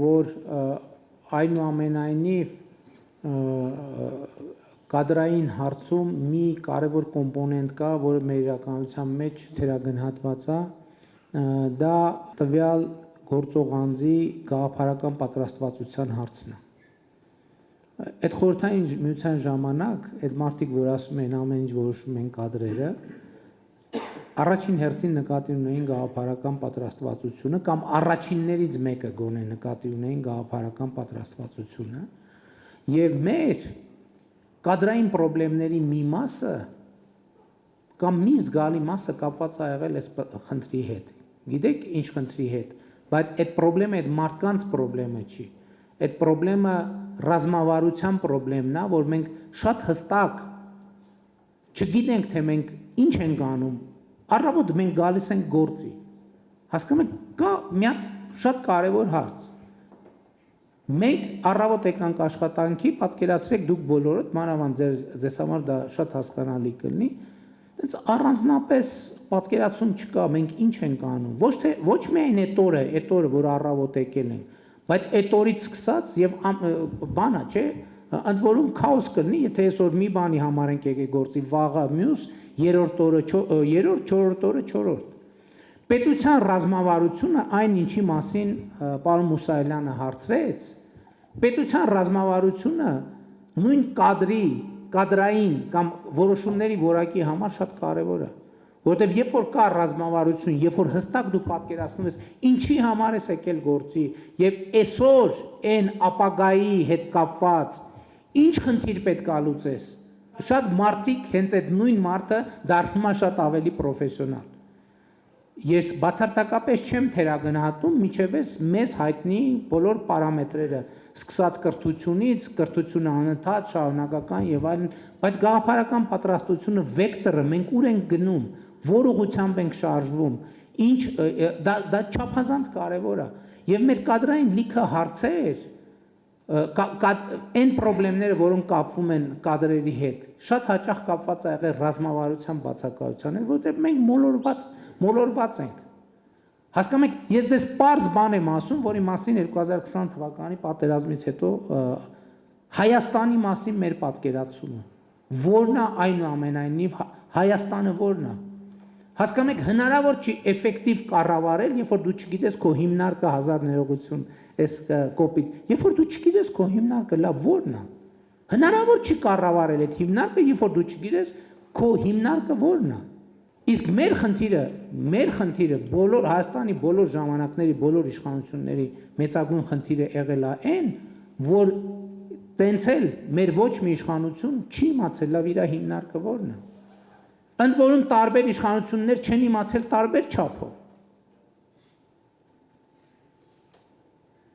որ այնուամենայնիվ կադրային հարցում մի կարևոր կոմպոնենտ կա, որը մեր իրականության մեջ թերագնահատված է, դա տվյալ գործող անձի գաղափարական պատրաստվածության հարցն է։ Այդ խորհրդային միության ժամանակ այդ մարդիկ, որ ասում են ամեն ինչ որոշում են կադրերը, առաջին հերթին նկատի ունեին գաղափարական պատրաստվածությունը կամ առաջիններից մեկը գոնե նկատի ունեին գաղափարական պատրաստվածությունը եւ մեր կադրային խնդիրների մի մասը կամ մի զգալի մասը կապված է եղել այս խնդրի հետ։ Գիտեք ինչ խնդրի հետ, բայց այդ խնդրը այդ մարդկանց խնդրը չի։ Այդ խնդրը ռազմավարության խնդրն է, որ մենք շատ հստակ չգիտենք, թե մենք ինչ ենք անում։ Առավոտ մենք գալիս ենք գործի։ Հասկանում եք, կա մի հատ շատ կարևոր հարց։ Մենք առավոտ եկանք աշխատանքի, պատկերացրեք դուք բոլորդ, մանավանդ ձեզ համար դա շատ հասկանալի կլինի, այնց առանձնապես պատկերացում չկա, մենք ինչ ենք անում։ Ոչ միայն այդ օրը, որ առավոտ եկել ենք, բայց այդ օրից սկսած եւ բանա, չէ, ընդ որում քաոս կլինի, եթե այսօր մի բանի համար ենք եկել գործի, վաղը մյուս, երրորդ օրը, չորրորդ օրը, չորրորդ։ Պետության ռազմավարությունը այն ինչի մասին պարոն Մուսայելյանը հարցրեց, պետության ռազմավարությունը նույն կադրային կամ որոշումների որակի համար շատ կարևոր է, որովհետև երբ որ կա ռազմավարություն, երբ որ հստակ դու պատկերացնում ես ինչի համար ես եկել գործի եւ այսօր այն ապագայի հետ կապված ինչ խնդիր պետք է լուծես, շատ մարդիկ հենց այդ նույն մարդը դառնում է շատ ավելի պրոֆեսիոնալ։ Ես բացարձակապես չեմ թերագնահատում միջև մեզ հայտնի բոլոր պարամետրերը, սկսած կրթությունից, կրթությունը անընդհատ, շարունակական եւ այլն, բայց գաղափարական պատրաստությունը վեկտորը մենք ուր ենք գնում, որ ուղղությամբ ենք շարժվում, ինչ դա չափազանց կարևոր է եւ մեր կադրային լիքը հարցեր այն խնդիրները, որոնք կապվում են կադրերի հետ, շատ հաճախ կապված է եղել ռազմավարության բացակայության հետ, որտեղ մենք մոլորված ենք։ Հասկանում եք, ես ձեզ պարզ բան եմ ասում, որի մասին 2020 թվականի պատերազմից հետո Հայաստանի մասին մեր պատկերացումը, որն է այնուամենայնիվ Հայաստանը որն է։ Հասկանում եք, հնարավոր չի էֆեկտիվ կառավարել, երբ որ դու չգիտես քո հիմնարկը, հազար ներողություն, այս կոպիտ, երբ որ դու չգիտես քո հիմնարկը լավ որն է։ Հնարավոր չի կառավարել այդ հիմնարկը, երբ որ դու չգիտես քո հիմնարկը որն է։ Իսկ մեր խնդիրը բոլոր Հայաստանի բոլոր ժամանակների, բոլոր իշխանությունների մեծագույն խնդիրը եղել է այն, որ տենց էլ մեր ոչ մի իշխանություն չի իմացել լավ իր հիմնարկը որն է։ Ընդ որում տարբեր իշխանություններ չեն իմացել տարբեր չափով։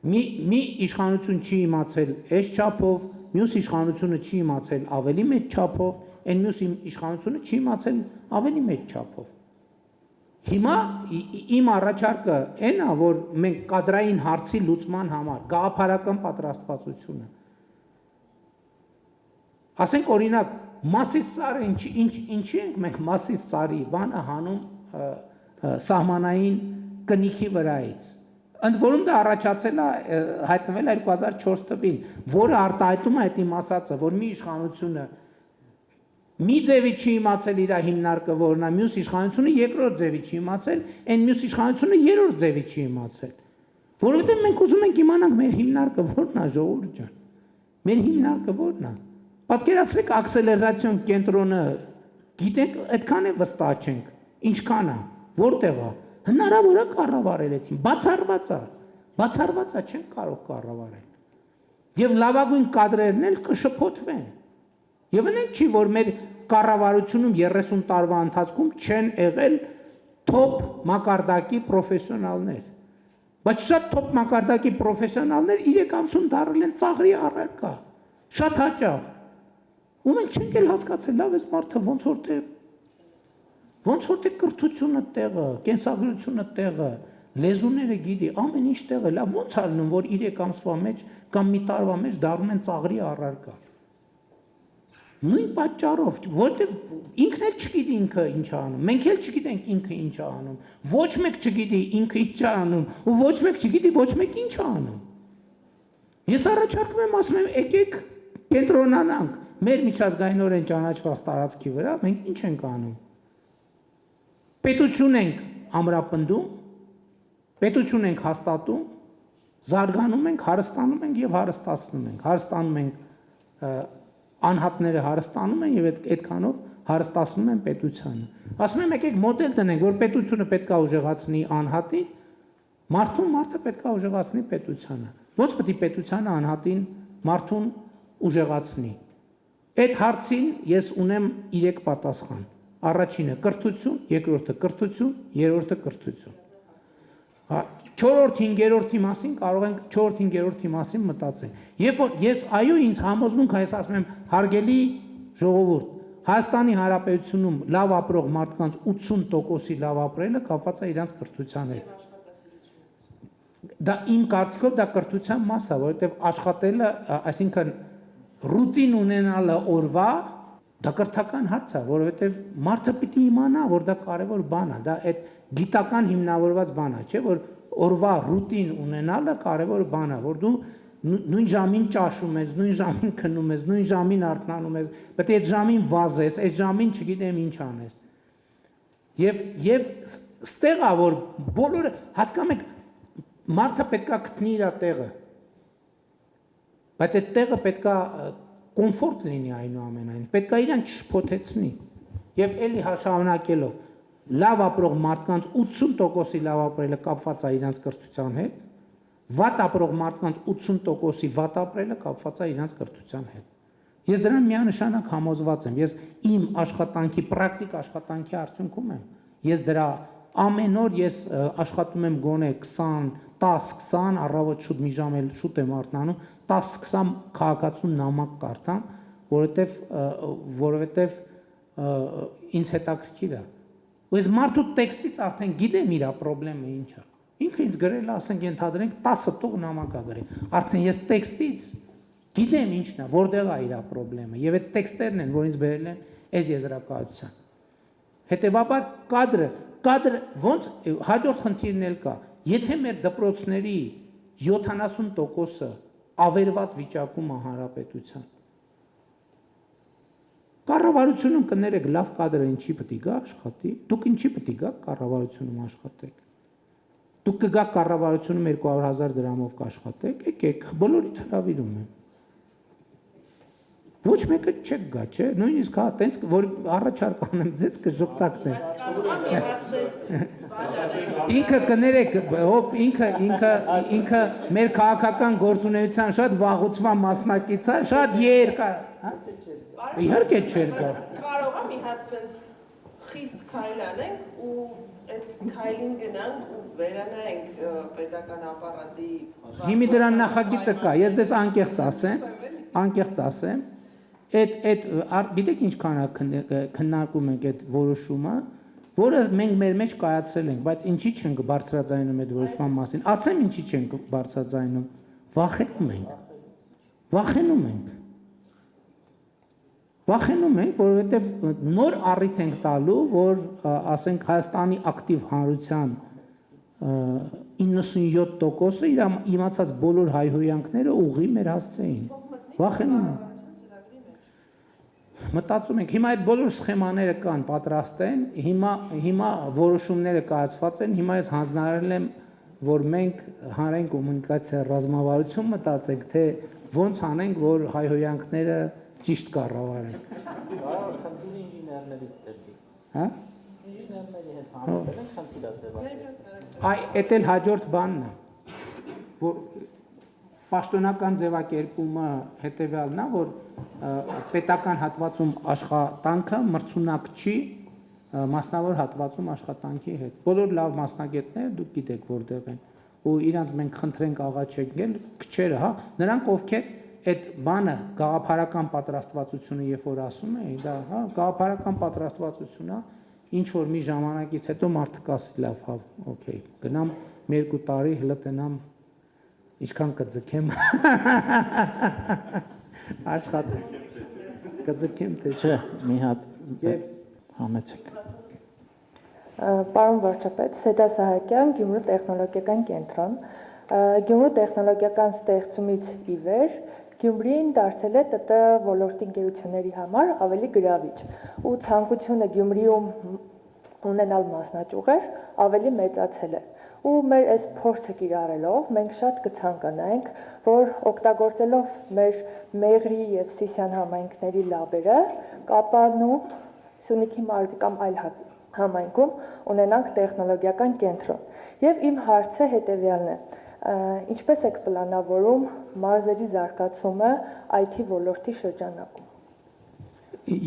Մի իշխանություն չի իմացել այս չափով, մյուս իշխանությունը չի իմացել ավելի մեծ չափով, այն մյուս իշխանությունը չի իմացել ավելի մեծ չափով։ Հիմա իմ առաջարկը այն է, որ մենք կադրային հարցի լուծման համար գաղափարական պատրաստվածությունը։ Ասենք օրինակ Մասիս ծառը ինչի ենք մենք Մասիս ծառի բանը հանում սահմանային կնիքի վրայից։ Ընդ որում դա առաջացել է հայտնվել 2004 թվականին, որը արտահայտում է այդ իմ ասածը, որ մի իշխանությունը մի ձևի չի իմացել իր հիմնարկը որն է, մյուս իշխանությունը երկրորդ ձևի չի իմացել, այն մյուս իշխանությունը երրորդ ձևի չի իմացել։ Որովհետև մենք ուզում ենք իմանանք մեր հիմնարկը որն է, ժողովուրդ ջան։ Մեր հիմնարկը որն է։ Պատկերացրեք ակսելերացիոն կենտրոնը, գիտենք, այդքան է վստահ չենք, ինչքան է, որտեղ է, հնարավոր է կառավարել այդին, բացառված է, չենք կարող կառավարել։ Եվ լավագույն կադրերն էլ կշփոթվեն։ Եվ այնք չի, որ մեր կառավարությունում 30 տարվա ընթացքում չեն եղել թոփ մակարդակի պրոֆեսիոնալներ։ Բայց շատ թոփ մակարդակի պրոֆեսիոնալներ 3 ամսում դառել են ծաղրի առարկա, շատ հաճախ։ Ու մենք չենք էլ հասկացել, լավ էս մարդը ոնց որ թե կրթությունը տեղը, կենսագրությունը տեղը, լեզուները գիտի, ամեն ինչ տեղը, լավ ոնց է լինում, որ 3 ամսվա մեջ կամ մի տարվա մեջ դառնում են ծաղրի առարկա։ Նույն պատճառով, որտեղ ինքն էլ չգիտի ինքը ինչ է անում, մենք էլ չգիտենք ինքը ինչ է անում, ոչ մեկ չգիտի ինքը ինչ է անում, ու ոչ մեկ չգիտի ոչ մեկ ինչ է անում։ Ես առաջարկում եմ, ասում եմ, եկեք կենտրոնանանք մեր միջազգայինորեն ճանաչված տարածքի վրա, մենք ինչ ենք անում։ Պետություն ենք ամրապնդում, պետություն ենք հաստատում, զարգանում ենք, հարստանում ենք եւ հարստացնում ենք։ Հարստանում ենք անհատները հարստանում են եւ այդքանով հարստացնում են պետությանը։ Ասում եմ եկեք մոդել տնենք, որ պետությունը պետք է ուժեղացնի անհատին, մարդը պետք է ուժեղացնի պետությանը։ Ոնց պետք է պետությանը անհատին մարդուն ուժեղացնի։ Այդ հարցին ես ունեմ 3 պատասխան։ Առաջինը կրթություն, երկրորդը կրթություն, երրորդը կրթություն։ 4-5-րդի մասին կարող ենք 4-5-րդի մասին մտածել։ Երբ որ ես այո ինձ համոզմունք այս ասում եմ հարգելի ժողովուրդ, Հայաստանի Հանրապետությունում լավ ապրող մարդկանց 80%-ի լավ ապրելը կապված է իրանց կրթության հետ։ Դա իմ կարծիքով դա կրթության մաս է, որովհետև աշխատելը, այսինքն ռուտին ունենալը օրվա դա կրթական հարց է, որովհետև մարդը պիտի իմանա, որ դա կարևոր բան է, դա այդ գիտական հիմնավորված բան է, չէ՞ որ օրվա ռուտին ունենալը կարևոր բան է, որ դու նույն ժամին ճաշում ես, նույն ժամին քնում ես, նույն ժամին արթնանում ես, պետք է այդ ժամին վազես, այդ ժամին չգիտեմ ինչ անես։ Եվ ստեղ է որ բոլորը հասկանում եք մարդը պետքա գտնի իր տեղը։ Բայց այդ տեղը պետքա կոմֆորտ լինի այնուամենայնիվ, պետքա իրան չշփոթեցնի։ Եվ էլի շարունակելով լավ ապրող մարդկանց 80%-ի լավ ապրելը կապված է իրանց կրթության հետ, վատ ապրող մարդկանց 80%-ի վատ ապրելը կապված է իրանց կրթության հետ։ Ես դրան միանշանակ համոզված եմ, ես իմ աշխատանքի, պրակտիկ աշխատանքի արդյունքում եմ։ Ես դրա ամեն օր ես աշխատում եմ գոնե 10-20 առավոտ շուտ մի ժամ էլ շուտ եմ արթնանում, 10-20 քաղաքացու նամակ կարդամ, որովհետև ինձ հետաքրքիր է։ Ու ես մարդու տեքստից արդեն գիտեմ իր խնդրեմը ինչ է։ Ինքը ինձ գրել է, ասենք ենթադրենք 10 տող նամակ է գրել։ Արդեն ես տեքստից գիտեմ ինչն է, որտեղ է իր խնդրեմը, եւ այդ տեքստերն են, որ ինձ բերել են այս եզրակացության։ Հետևաբար կադրը ոնց հաջորդ խնդիրն էլ կա։ Եթե մեր դպրոցների 70%-ը ավերված վիճակում է հանրապետության, կառավարությունում կներեք լավ կադրը ինչի պետք է գա աշխատի, դուք ինչի պետք է գա կառավարությունում աշխատեք։ Դուք կգաք կառավարությունում 200,000 դրամով կաշխատեք, եկեք, բոլորիդ հրավիրում եմ։ Ոչ մեկը չեք գա, չէ՞, նույնիսկ հա, տենց որ առաջարկ անեմ ձեզ կժպտակներ։ Ինքը կներեք, ինքը մեր քաղաքական գործունեության շատ վաղուցման մասնակից է, շատ երկար, հա։ Իհարկե չէր գա։ Կարող է մի հատ sense խիստ քայլ անենք ու այդ քայլին գնանք ու վերանայենք պետական ապարատի։ Հիմի դրան նախագիծը կա, ես ձեզ անկեղծ ասեմ, գիտեք ինչքան քննարկում ենք այդ որոշումը, որը մենք մեր մեջ կայացրել ենք, բայց ինչի չենք բարձրաձայնում այդ որոշման մասին։ Ասեմ ինչի չենք բարձրաձայնում։ Վախենում ենք, որովհետև նոր առիթ ենք տալու, որ ասենք Հայաստանի ակտիվ հանրության 97%-ը իր իմացած բոլոր հայհոյանքները ուղղի մեր հասցեին։ Վախենում ենք։ Մտածում ենք, հիմա այդ բոլոր սխեմաները կան, պատրաստ են, հիմա որոշումները կայացված են, հիմա ես հանձնարարել եմ, որ մենք հանրային կոմունիկացիա ռազմավարություն մտածենք, թե ոնց անենք, որ հայհոյանքները ճիշտ կառավարենք։ Խնդիրը ինժեներներից դեպի։ Հա? Ինժեներների հետ համատեղ են խնդիրը ձևակերպել։ Այդ էլ հաջորդ բանն է, որ պաշտոնական ձևակերպումը հետևյալն է, որ պետական հատվածում աշխատանքը մրցունակ չի մասնավոր հատվածում աշխատանքի հետ։ Բոլոր լավ մասնագետները դուք գիտեք որտեղ են, ու իրանց մենք խնդրենք աղաչել քչերը, հա, նրանք ովքեր այդ բանը գաղափարական պատրաստվածությունը երբ որ ասում են, դա, հա, գաղափարական պատրաստվածությունն է, ինչ որ մի ժամանակից հետո մարդը կասի լավ, հա, օքեյ, գնամ 2 տարի հլտենամ ինչքան կձգեմ աշխատեմ, կձգեմ թե չէ, մի հատ եւ համեցեք։ Պարոն վարչապետ, Սեդա Սահակյան, Գյումրու տեխնոլոգիական կենտրոն։ Գյումրու տեխնոլոգիական ստեղծումից ի վեր Գյումրին դարձել է ՏՏ ոլորտի ընկերությունների համար ավելի գրավիչ ու ցանկությունը Գյումրիում ունենալ մասնաճյուղեր ավելի մեծացել է։ Ու մեր այս փորձը կիրառելով մենք շատ կցանկանայինք, որ օգտագործելով մեր Մեղրի եւ Սիսիան համայնքների լաբերը, Կապանում, Սյունիքի մարզի կամ այլ համայնքում ունենանք տեխնոլոգիական կենտրոն։ Եվ իմ հարցը հետեւյալն է. ինչպես եք պլանավորում մարզերի զարգացումը IT ոլորտի շրջանակում։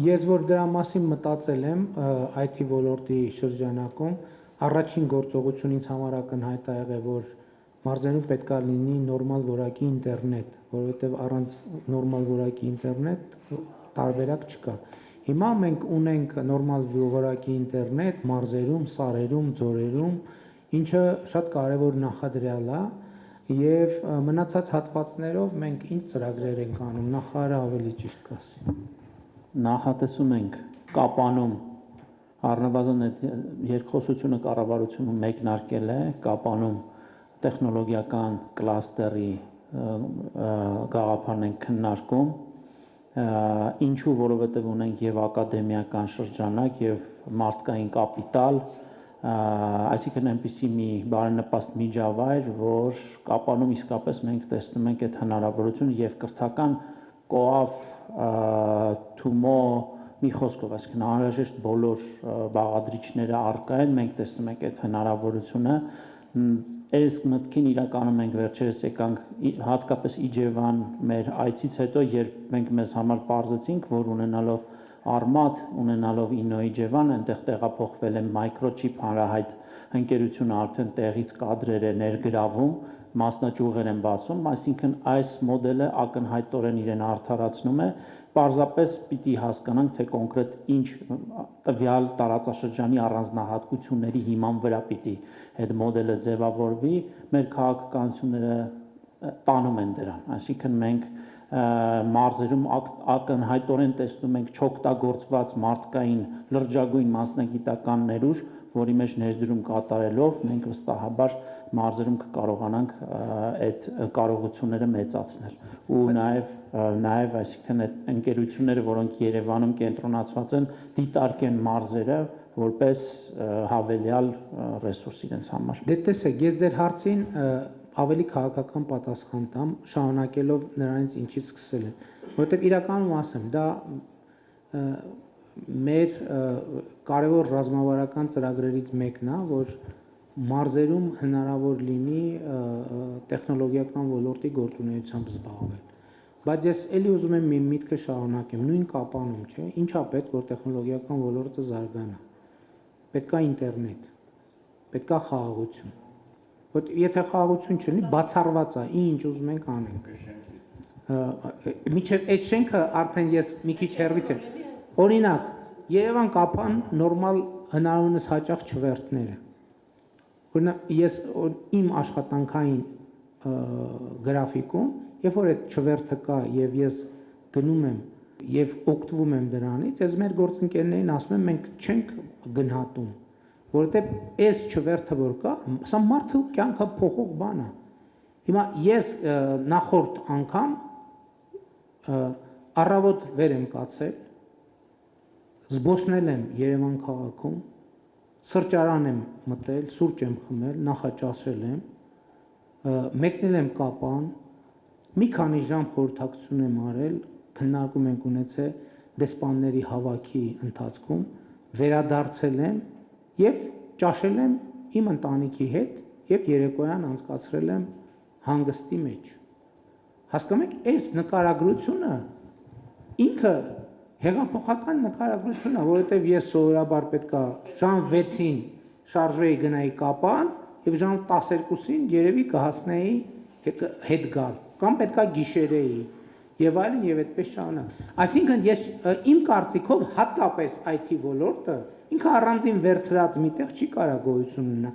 Ես որ դրա մասին մտածել եմ IT ոլորտի շրջանակում, առաջին գործողություն ինձ համար ակնհայտ է եղել, որ մարզերում պետք է լինի նորմալ որակի ինտերնետ, որովհետև առանց նորմալ որակի ինտերնետ տարբերակ չկա։ Հիմա մենք ունենք նորմալ որակի ինտերնետ մարզերում, սարերում, ձորերում, ինչը շատ կարևոր նախադրյալ է, եւ մնացած հատվածներով մենք ինչ ծրագրեր ենք անում, նախարարը ավելի ճիշտ կասի։ Նախատեսում ենք Կապանում առնվազն այդ երկխոսությունը կառավարությունը մեկնարկել է Կապանում տեխնոլոգիական կլաստերի գաղափարն ենք քննարկում, ինչու, որովհետև ունենք եւ ակադեմիական շրջանակ եւ մարդկային կապիտալ, այսինքն այնպիսի մի բարենպաստ միջավայր, որ Կապանում իսկապես մենք տեսնում ենք այդ հնարավորությունը եւ կրթական կոավ Թումո մի խոսքով, այսինքն անհրաժեշտ բոլոր բաղադրիչները առկա են, մենք տեսնում ենք այդ հնարավորությունը, այս մտքին իրականում մենք վերջերս եկանք հատկապես Իջևան մեր այցից հետո, երբ մենք մեզ համար պարզեցինք, որ ունենալով Արմատ, ունենալով Ինո Իջևան, այնտեղ տեղափոխվել է Microchip հանրահայտ ընկերությունը արդեն տեղից կադրեր է ներգրավում, մասնաճյուղեր են բացում, այսինքն այս մոդելը ակնհայտորեն իրեն արդարացնում է, պարզապես պիտի հասկանանք, թե կոնկրետ ինչ տվյալ տարածաշրջանի առանձնահատկությունների հիման վրա պիտի այդ մոդելը ձևավորվի, մեր քաղաքականությունները տանում են դրան, այսինքն մենք մարզերում ակնհայտորեն տեսնում ենք չօգտագործված մարդկային լրջագույն մասնագիտական ներուժ, որի մեջ ներդրում կատարելով մենք վստահաբար մարզերում կկարողանանք այդ կարողությունները մեծացնել ու նաև այսինքն այդ ընկերությունները, որոնք Երևանում կենտրոնացված են, դիտարկեն մարզերը որպես հավելյալ ռեսուրս իրենց համար։ Դե տեսեք, ես ձեր հարցին ավելի քաղաքական պատասխան տամ, շարունակելով նրանից ինչից սկսել եմ, որովհետև իրականում ասեմ, դա մեր կարևոր ռազմավարական ծրագրերից մեկն է, որ մարզերում հնարավոր լինի տեխնոլոգիական ոլորտի գործունեությամբ զբաղվել։ Բայց ես էլի ուզում եմ մի միտքը շարունակեմ, նույն Կապանում, չէ՞, ինչա պետք որ տեխնոլոգիական ոլորտը զարգանա։ Պետք է ինտերնետ, պետք է խաղաղություն։ Որ եթե խաղաղություն չլինի, բացառված է, ինչ ուզում ենք անենք։ Միջև այդ շենքը արդեն ես մի քիչ հեռվից եմ։ Օրինակ, Երևան-Կապան նորմալ հնարավորինս հաճախ չվերթները։ Օրինակ, ես իմ աշխատանքային գրաֆիկում, երբ որ այդ չվերթը կա եւ ես գնում եմ եւ օգտվում եմ դրանից, ես մեր գործընկերներին ասում եմ, մենք չենք գնահատում, որովհետեւ այս չվերթը որ կա, սա մարդու կյանքը փոխող բան է։ Հիմա ես նախորդ անգամ առավոտ վեր եմ կացել, զբոսնել եմ Երևան քաղաքում, սրճարան եմ մտել, սուրճ եմ խմել, նախաճաշել եմ, մեկնել եմ Կապան, մի քանի ժամ խորհրդակցություն եմ արել, քննարկում ենք ունեցել դեսպանների հավաքի ընթացքում, վերադարձել եմ եւ ճաշել եմ իմ ընտանիքի հետ եւ երեկոյան անցկացրել եմ հանգստի մեջ։ Հասկանում եք, այս նկարագրությունը ինքը հեղափոխական նկարագրություն է, որովհետև ես սովորաբար պետք է ժամ 6-ին շարժեի գնայի Կապան եւ ժամ 12-ին երևի կհասնեի հետ գալ կամ պետք է գիշերեի եւ այլն եւ այդպես շարունակ։ Այսինքն ես իմ կարծիքով հատկապես IT ոլորտը ինքը առանձին վերցրած միտեղ չի կարա գոյություն ունենա։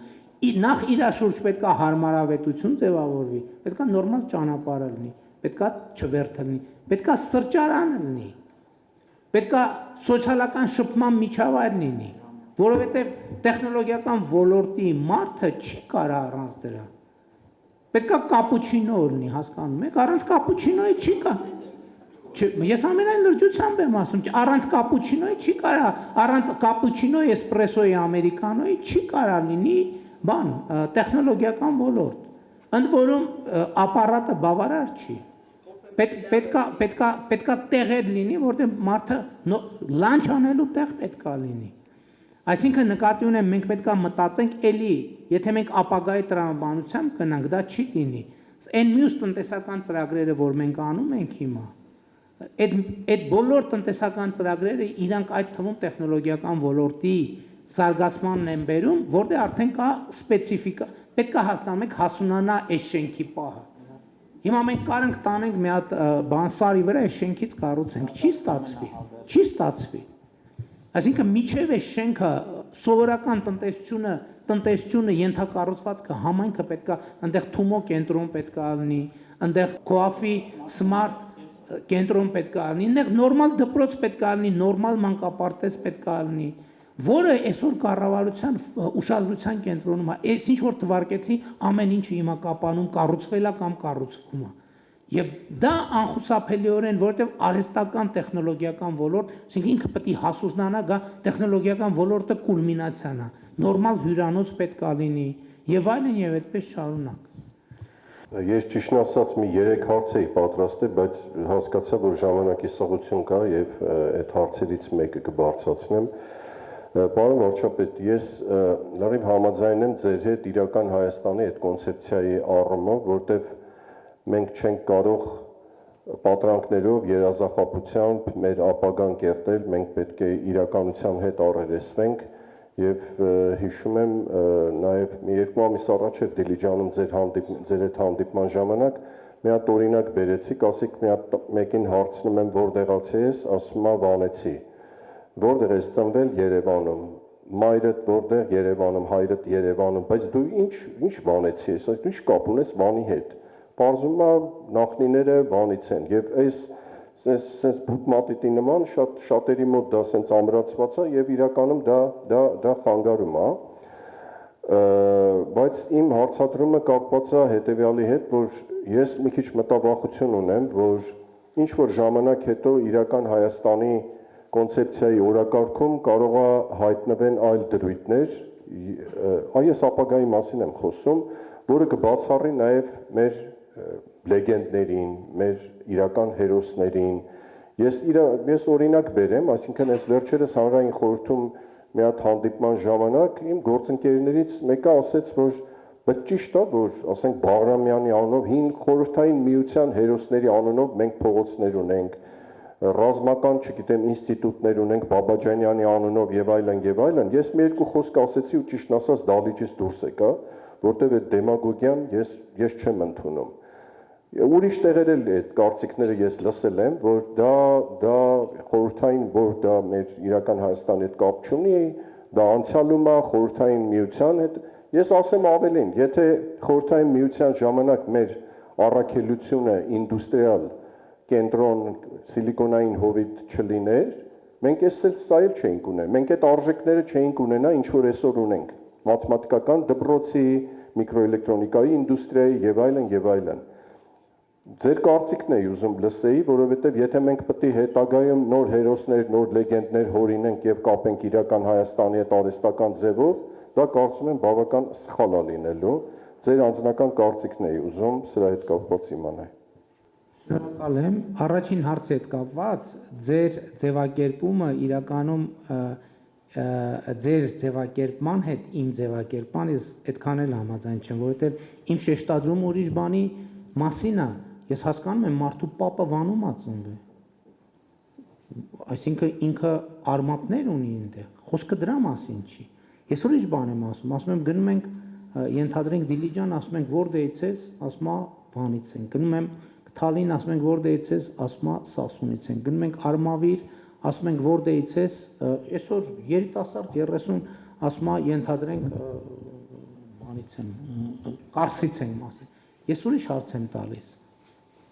Նախ իր շուրջ պետք է հարմարավետություն ձևավորվի, պետք է նորմալ ճանապարհ լինի, պետք է չվերթ լինի, պետք է սրճարան լինի, պետք է սոցիալական շփման միջավայր լինի, որովհետև տեխնոլոգիական ոլորտի մարդը չի կարա առանց դրա։ Պետք է կապուչինո լինի, հասկանում եք, առանց կապուչինոյի չի կա։ Ես ամենայն լրջությամբ եմ ասում, առանց կապուչինոյի չի կարա, առանց կապուչինոյի, էսպրեսոյի, ամերիկանոյի չի կարա լինի բան, տեխնոլոգիական ոլորտ, ընդ որում ապարատը բավարար չի։ Պետքա տեղեր լինի, որտեղ մարդը լանչ անելու տեղ պետքա լինի։ Այսինքն նկատի ունեմ, մենք պետքա մտածենք էլի, եթե մենք ապագայի տրամաբանությամբ գնանք, դա չի լինի։ Այն մյուս տնտեսական ծրագրերը, որ մենք անում ենք հիմա, այդ բոլոր տնտեսական ծրագրերը իրանք այդ թվում տեխնոլոգիական ոլորտի զարգացմանն են բերում, որտեղ արդեն կա սպეციფիկա, պետք է հասկանանք հասունանա այս շենքի պահը։ Հիմա մենք կարանք տանենք մի հատ բան սարի վրա այս շենքից կառուցենք, չի ստացվի։ Այսինքն միջև այս շենքը սովորական տնտեսությունը ենթակառուցվածքը համայնքը պետք է այնտեղ Թումո կենտրոն պետք է լինի, այնտեղ Coafi Smart կենտրոն պետք է լինի, այնտեղ նորմալ դպրոց պետք է լինի, նորմալ մանկապարտեզ պետք է լինի, որը այսօր կառավարության ուշադրության կենտրոնում է, այս ինչ որ թվարկեցի, ամեն ինչը հիմա կապանում կառուցվել է կամ կառուցվում է։ Եվ դա անխուսափելիորեն, որովհետև արհեստական տեխնոլոգիական ոլորտ, ասենք ինքը պետք է հասունանա, գա տեխնոլոգիական ոլորտը կուլմինացիան է, նորմալ հյուրանոց պետք է լինի եւ այլն եւ այդպես շարունակ։ Ես ճիշտն ասած մի 3 հարց էի պատրաստել, բայց հասկացա, որ ժամանակի սղություն կա եւ այդ հարցերից մեկը կբարձրացնեմ։ Պարոն վարչապետ, ես լրիվ համաձայն եմ ձեր հետ իրական Հայաստանի այդ կոնցեպցիայի առումով, որտեղ մենք չենք կարող պատրանքներով, երազախապությամբ մեր ապագան կերտել, մենք պետք է իրականության հետ առերեսվենք եւ հիշում եմ նաեւ մի 2 ամիս առաջ էր Դիլիջանում ձեր հետ հանդիպման ժամանակ մի հատ օրինակ բերեցիք, ասիք մեկին հարցնում եմ որտեղացի ես, ասում է Վանեցի, որտեղ ես ծնվել Երևանում, մայրդ որտեղ Երևանում, հայրդ Երևանում, բայց դու ինչ Վանեցի ես, ինչ կապ ունես Վանի հետ։ Պարզվում է նախնիները Վանից են եւ այս բուտմատիտի նման շատերի մոտ դա սենց ամրացված է եւ իրականում դա խանգարում է, բայց իմ հարցադրումը կապված է հետեւյալի հետ, որ ես մի քիչ մտավախություն ունեմ, որ ինչ որ ժամանակ հետո իրական Հայաստանի կոնցեպցիայի օրակարգում կարող է հայտնվեն այլ դրույթներ, այս ապագայի մասին եմ խոսում, որը կբացառի նաեւ մեր լեգենդներին, մեր իրական հերոսներին։ Ես օրինակ բերեմ, այսինքն այս վերջերս հանրային խորհրդում մի հատ հանդիպման ժամանակ իմ գործընկերներից մեկը ասեց, որ բայց ճիշտ է, որ ասենք Բաղրամյանի անունով հին խորհրդային միության հերոսների անունով մենք փողոցներ ունենք, ռազմական, չգիտեմ, ինստիտուտներ ունենք Բաբաջանյանի անունով եւ այլն եւ այլն։ Ես մի երկու խոսք ասեցի ու ճիշտ ասած դալիճից դուրս եկա, որտեղ այդ դեմագոգիան ես չեմ ընդունում։ Ուրիշ տեղեր էլ այդ կարծիքները ես լսել եմ, որ դա խորհրդային, որ դա մեր իրական Հայաստանի հետ կապ չունի, դա անցյալում է խորհրդային միության հետ։ Ես ասեմ ավելին, եթե խորհրդային միության ժամանակ մեր առաքելությունը ինդուստրիալ կենտրոն սիլիկոնային հովիտ չլիներ, մենք սա էլ չէինք ունենա, մենք այդ արժեքները չէինք ունենա, ինչ որ այսօր ունենք, մաթեմատիկական դպրոցի, միկրոէլեկտրոնիկայի ինդուստրիայի եւ այլն եւ այլն։ Ձեր կարծիքն էի ուզում լսեի, որովհետեւ եթե մենք պետք է հետագայում նոր հերոսներ, նոր լեգենդներ հորինենք եւ կապենք իրական Հայաստանի հետ արհեստական ձևով, դա կարծում եմ բավական սխալ է լինելու։ Ձեր անձնական կարծիքն էի ուզում սրա հետ կապված իմանալ։ Շնորհակալ եմ։ Առաջին հարցի հետ կապված ձեր ձևակերպումը իրականում ձեր ձևակերպման հետ իմ ձևակերպման ես այդքան էլ համաձայն չեմ, որովհետև իմ շեշտադրումը ուրիշ բանի մասին է։ Ես հասկանում եմ մարդու պապը Վանում է ծնվել։ Այսինքն ինքը արմատներ ունի այնտեղ։ Խոսքը դրա մասին չի։ Ես ուրիշ բան եմ ասում եմ գնում ենք ենթադրենք Դիլիջան, ասում ենք որտեղից ես, ասում է Վանից են։ Գնում եմ Թալին, ասում ենք որտեղից ես, ասում է Սասունից են։ Գնում ենք Արմավիր, ասում ենք որտեղից ես, այսօր երիտասարդ 30 ասում է ենթադրենք Վանից են, Կարսից են ասել։ Ես ուրիշ հարց եմ տալիս։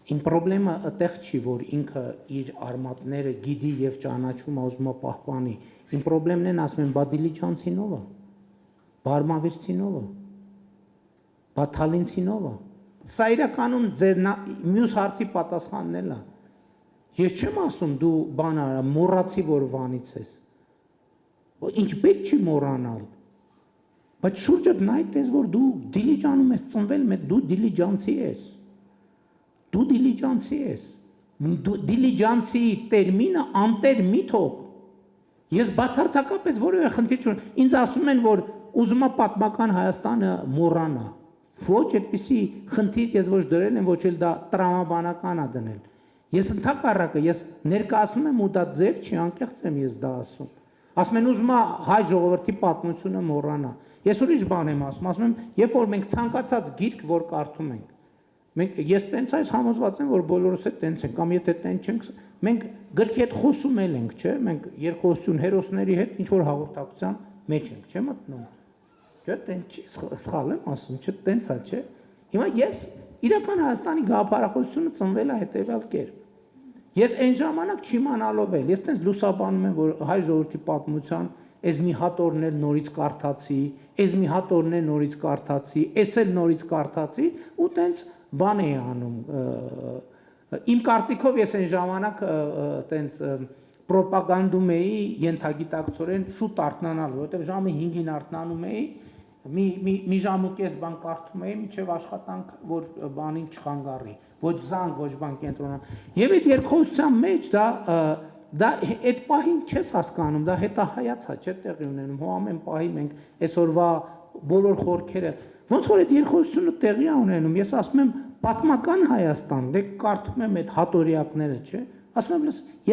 Իմ խնդրեմը այդտեղ չի, որ ինքը իր արմատները գիտի եւ ճանաչում ուզում է պահպանի։ Իմ խնդրեմն են ասում են բա Դիլիջանցինովը, Բարմավիրցինովը, բա Թալինցինովը։ Սա իրականում ձեր մյուս հարցի պատասխանն էլ է։ Ես չեմ ասում դու բան արա, մոռացի որ Վանից ես։ Ինչ պետք չի մոռանալ։ Բայց շուրջդ նայ տես որ դու դիլիջանում ես ծնվել, դու դիլիջանցի ես։ Դու դիլիջանցի ես։ Դիլիջանցի տերմինը անտեր մի թող։ Ես բացարձակապես որևէ խնդիր չունեմ։ Ինձ ասում են, որ ուզում է պատմական Հայաստանը մոռանա։ Ոչ, այդպիսի խնդիր ես ոչ դրել եմ, ոչ էլ դա տրամաբանական է դնել։ Ես ընդհակառակը, ես ներկայացնում եմ ու դա ձև չի, անկեղծ եմ ես դա ասում։ Ասում են ուզում է հայ ժողովրդի պատմությունը մոռանա։ Ես ուրիշ բան եմ ասում եմ, երբ որ մենք ցանկացած գիրք որ կարդում ենք, ես տենց այս համոզված եմ, որ բոլորս էլ տենց ենք, կամ եթե տենց չենք, մենք գրքի հետ խոսում ենք, չէ՞, մենք երկխոսություն հերոսների հետ ինչ որ հաղորդակցության մեջ ենք, չէ՞ մտնում։ Չէ՞, տենց չի, սխալ եմ ասում, չէ՞, տենց է, չէ՞։ Հիմա ես իրական Հայաստանի գաղափարախոսությունը ծնվել է հետևյալ կերպ։ Ես այն ժամանակ չիմանալով էլ, ես տենց լուսաբանում եմ, որ հայ ժողովրդի պատմության այս մի հատորն էլ նորից կարդացի, այս մի հատորն էլ նորից կարդացի, այս էլ նորից կարդացի ու տենց բան էի անում։ Իմ կարծիքով ես այն ժամանակ տենց պրոպագանդում էի ենթագիտակցորեն շուտ արթնանալ, որովհետև ժամը 5-ին արթնանում էի, մի ժամ ու կես բան կարդում էի, մինչև աշխատանք, որ բանին չխանգարի, ոչ զանգ, ոչ բան կենտրոնան։ Եվ այդ երկխոսության մեջ դա այդ պահին չես հասկանում, դա հետահայացա չէ տեղի ունենում, հո ամեն պահի մենք այսօրվա բոլոր խորքերը, ոնց որ այդ երկխոսությունը տեղի է ունենում, ես ասում եմ պատմական Հայաստան, դե կարդում եմ այդ հատորյակները, չէ, ասում եմ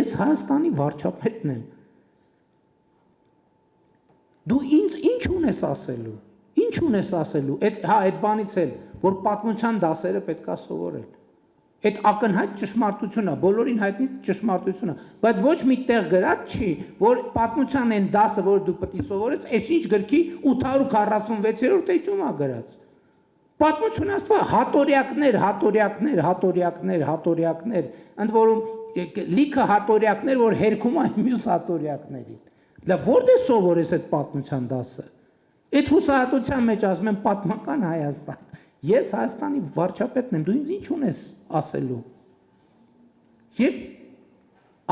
ես Հայաստանի վարչապետն եմ։ Դու ինձ ինչ ունես ասելու։ Ինչ ունես ասելու։ Այդ բանից էլ, որ պատմության դասերը պետքա սովորել։ Այդ ակնհայտ ճշմարտությունը, բոլորին հայտնի ճշմարտությունը, բայց ոչ մի տեղ գրած չի, որ պատմության այն դասը, որ դու պետք է սովորես, այսինչ գրքի 846-րդ էջում է գրած։ Պատմությունը ասવા հատորյակներ, ընդ որում լիքը հատորյակներ, որ հերքում են մյուս հատորյակներին։ Դա որտե՞ս սովորես այդ պատմության դասը։ Այդ հուսահատության մեջ ասում եմ պատմական Հայաստան։ Ես Հայաստանի վարչապետն եմ, դու ինձ ինչ ունես ասելու։ Եվ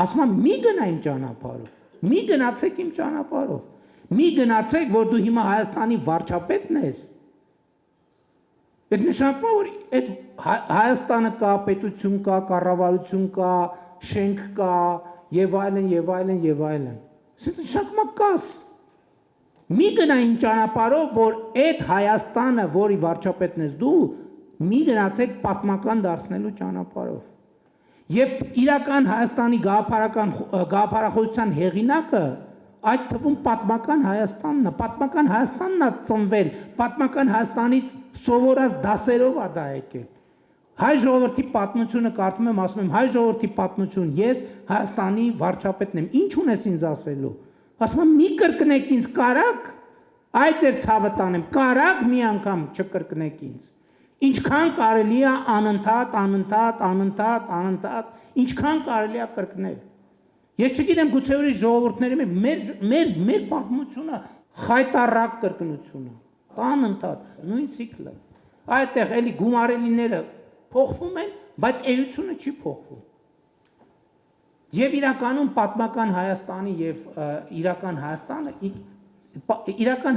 ասում եմ մի գնա իմ ճանապարհով, մի գնացեք իմ ճանապարհով, մի գնացեք, որ դու հիմա Հայաստանի վարչապետն ես։ Այդ նշանակում է, որ այդ Հայաստանը կա, պետություն կա, կառավարություն կա, շենք կա, եւ այլն, եւ այլն, եւ այլն։ Սա նշանակում է կաս։ Մի գնա իմ ճանապարհով, որ այդ Հայաստանը, որի վարչապետն ես դու, մի գնացեք պատմական դարձնելու ճանապարհով։ Եվ իրական Հայաստանի գաղափարախոսության հեղինակը այդ թվում պատմական Հայաստանն է, պատմական Հայաստանն է ծնվել, պատմական Հայաստանից սովորած դասերով է դա եկել։ Հայ ժողովրդի պատմությունը կարդում եմ, ասում եմ հայ ժողովրդի պատմություն, ես Հայաստանի վարչապետն եմ, ինչ ունես ինձ ասելու։ Ասում եմ մի կրկնեք ինձ կարակ, այ ձեր ցավը տանեմ, կարակ մի անգամ չկրկնեք ինձ։ Ինչքան կարելի է անընդհատ, ինչքան կարելի է կրկնել։ Ես չգիտեմ գուցե ուրիշ ժողովուրդների մեր պատմությունը խայտառակ կրկնությունը, անընդհատ, նույն ցիկլը։ Այդտեղ էլի գումարելիները փոխվում են, բայց էությունը չի փոխվում։ Եվ իրականում պատմական Հայաստանի եւ իրական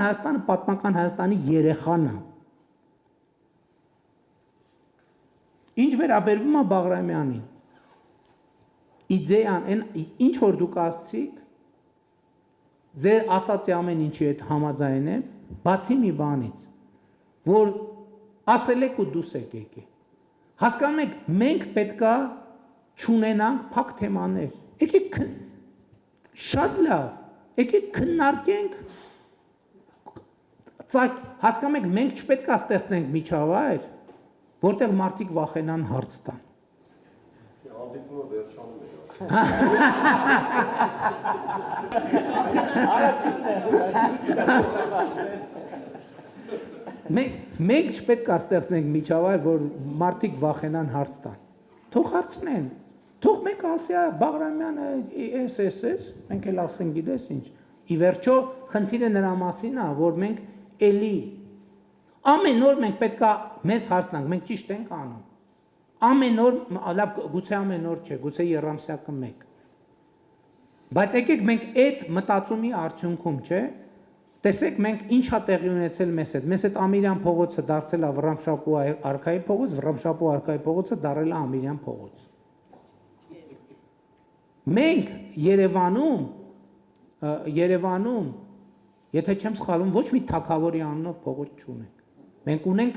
Հայաստանը պատմական Հայաստանի երեխան է։ Ինչ վերաբերվում է Բաղրամյանին, իդեան, ինչ որ դուք ասցիք, ձեր ասացի ամեն ինչի հետ համաձայն եմ, բացի մի բանից, որ ասել եք ու դուս եք եկեք։ Հասկանում եք, մենք պետքա չունենանք փակ թեմաներ։ Եկեք շատ լավ, եկեք քննարկենք, հասկանում եք, մենք չպետք է ստեղծենք միջավայր, որտեղ մարդիկ վախենան հարց տան։ Հանդիպումը վերջանում է։ Մենք չպետք է ստեղծենք միջավայր, որ մարդիկ վախենան հարց տան։ Թող հարցնեն, թող մեկ ասի Բաղրամյանը էս, մենք էլ ասենք գիտես ինչ։ Ի վերջո խնդիրը նրա մասին է, որ մենք էլի ամեն օր մենք պետք է մեզ հարցնանք, մենք ճիշտ ենք անում։ Ամեն օր, լավ, գուցե ամեն օր չէ, գուցե երամսյակը մեկ։ Բայց եկեք մենք այդ մտածումի արդյունքում, չէ, Տեսեք, մենք ինչա տեղի ունեցել մեզ հետ։ Մեզ հետ Ամիրյան փողոցը դարձել է Վռամշապուհ արքայի փողոց, Վռամշապուհ արքայի փողոցը դարձել է Ամիրյան փողոց։ Մենք Երևանում, եթե չեմ սխալվում, ոչ մի թագավորի անունով փողոց չունենք։ Մենք ունենք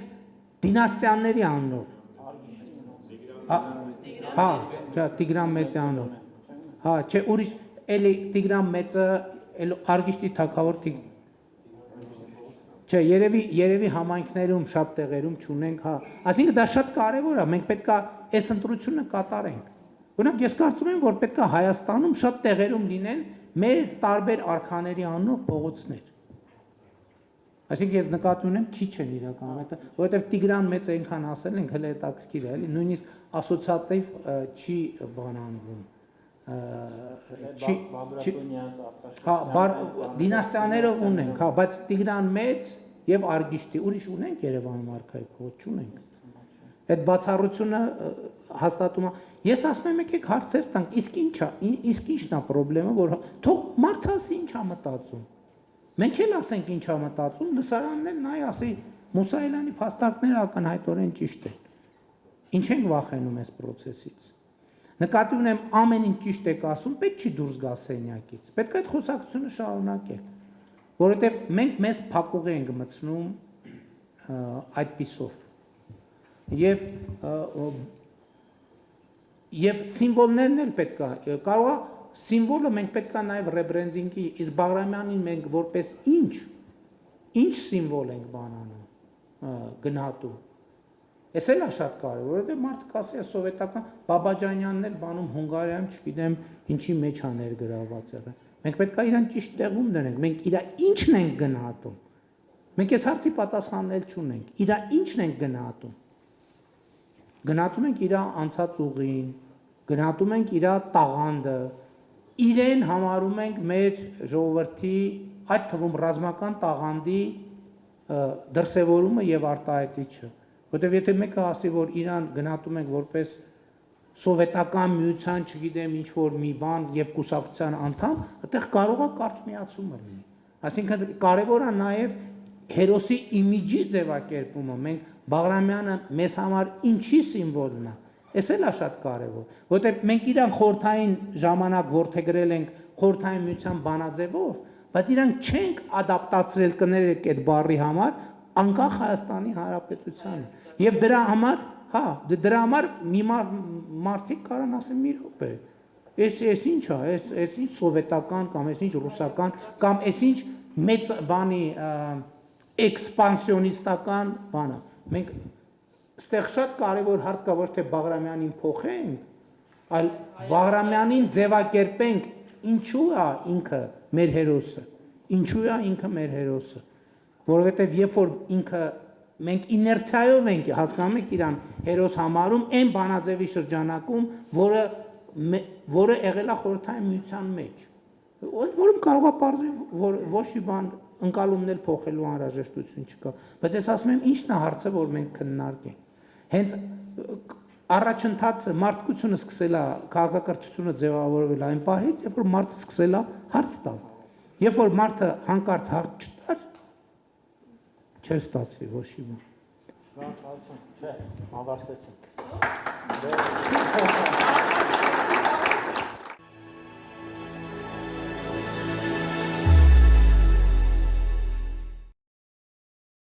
դինաստիաների անունով։ Հա, Տիգրան Մեծի անունով։ Հա, չէ, ուրիշ էլի Տիգրան Մեծը Արգիշտի թագավոր Չէ, երևի համայնքներում շատ տեղերում չունենք, հա։ Այսինքն դա շատ կարևոր է, մենք պետք է այս ընտրությունը կատարենք։ Օրինակ ես կարծում եմ, որ պետք է Հայաստանում շատ տեղերում լինեն մեր տարբեր արքաների անունով փողոցներ։ Այսինքն ես նկատի ունեմ քիչ են իրականում, որովհետև Տիգրան Մեծը այնքան ասել ենք, հələ հետաքրքիր է, էլի, նույնիսկ ասոցիատիվ չի բանանվում։ Հա, դինաստիաներով ունենք, հա, բայց Տիգրան Մեծ եւ Արգիշտի ուրիշ ունենք Երևանում արքայի փողոց չունենք։ Այդ բացառությունը հաստատում է։ Ես ասում եմ եկեք հարցեր տանք, իսկ ինչն է խնդրեմը, որ թող մարդը ասի ինչ է մտածում։ Մենք էլ ասենք ինչ է մտածում, լսարանն էլ նայ ասի Մուսայելյանի փաստարկները ակնհայտորեն ճիշտ են։ Ինչ ենք վախենում այս process-ից։ Նկատի ունեմ ամեն ինչ ճիշտ եք ասում, պետք չի դուրս գա սենյակից։ Պետք է այդ խոսակցությունը շարունակել, որովհետև մենք մեզ փակուղի ենք մտցնում այդպիսով։ Եվ սիմվոլներն էլ պետք է, կարող է սիմվոլը մենք պետք է նաև ռեբրենդինգի, իսկ Բաղրամյանին մենք որպես ինչ սիմվոլ ենք բանանում, գնահատում։ Էս էլ է շատ կարևոր, որովհետև մարդը կասի է սովետական Բաբաջանյանն էլ բանում Հունգարիայում, չգիտեմ, ինչի մեջ է ներգրաված եղել։ Մենք պետք է իրան ճիշտ տեղում դնենք, մենք իր ինչն ենք գնահատում։ Մենք այս հարցի պատասխաններ չունենք, իր ինչն ենք գնահատում։ Գնահատում ենք իր անցած ուղին, գնահատում ենք իր տաղանդը, իրեն համարում ենք մեր ժողովրդի, այդ թվում ռազմական տաղանդի դրսևորումը եւ արտահայտիչը։ Որտեւ եթե մեկը ասի, որ իրան գնահատում ենք որպես սովետական միության, չգիտեմ, ինչ որ մի բան եւ կուսակցության անդամ, այդտեղ կարող է կարճ միացումը լինի։ Այսինքն կարևոր է նաեւ հերոսի իմիջի ձևակերպումը։ Մենք Բաղրամյանը մեզ համար ինչի սիմվոլն է։ Էս էլ է շատ կարևոր, որտեղ մենք իրան խորհրդային ժամանակ որդեգրել ենք խորհրդային միության բանաձևով, բայց իրան չենք ադապտացրել կներեք այդ բառի համար անկախ Հայաստանի Հանրապետությանը։ Եվ դրա համար մի մարդիկ կարան ասեն մի րոպե։ Էս ինչ է, էս ինչ սովետական կամ էս ինչ ռուսական կամ էս ինչ մեծ բանի էքսպանսիոնիստական բանը։ Մենք ստեղ շատ կարևոր հարց կա, ոչ թե Բաղրամյանին փոխենք, այլ Բաղրամյանին ձևակերպենք, ինչու է ինքը մեր հերոսը, որովհետև երբ որ ինքը մենք իներցիայով ենք հասկանում եք իրան հերոս համարում այն բանաձևի շրջանակում, որը եղել է խորհրդային միության մեջ, որում կարող է պարզվել, որ ոչ մի բան ընկալումներ փոխելու անհրաժեշտություն չկա, բայց ես ասում եմ ինչն է հարցը, որ մենք քննարկենք։ Հենց առաջընթացը մարդկությունը սկսել է քաղաքակրթությունը ձևավորվել այն պահից, երբ որ մարդը սկսել է հարց տալ։ Երբ որ մարդը հանկարծ հարց չտար, չէր ստացվի ոչ մի բան։ Շնորհակալություն, չէ, ավարտեցինք։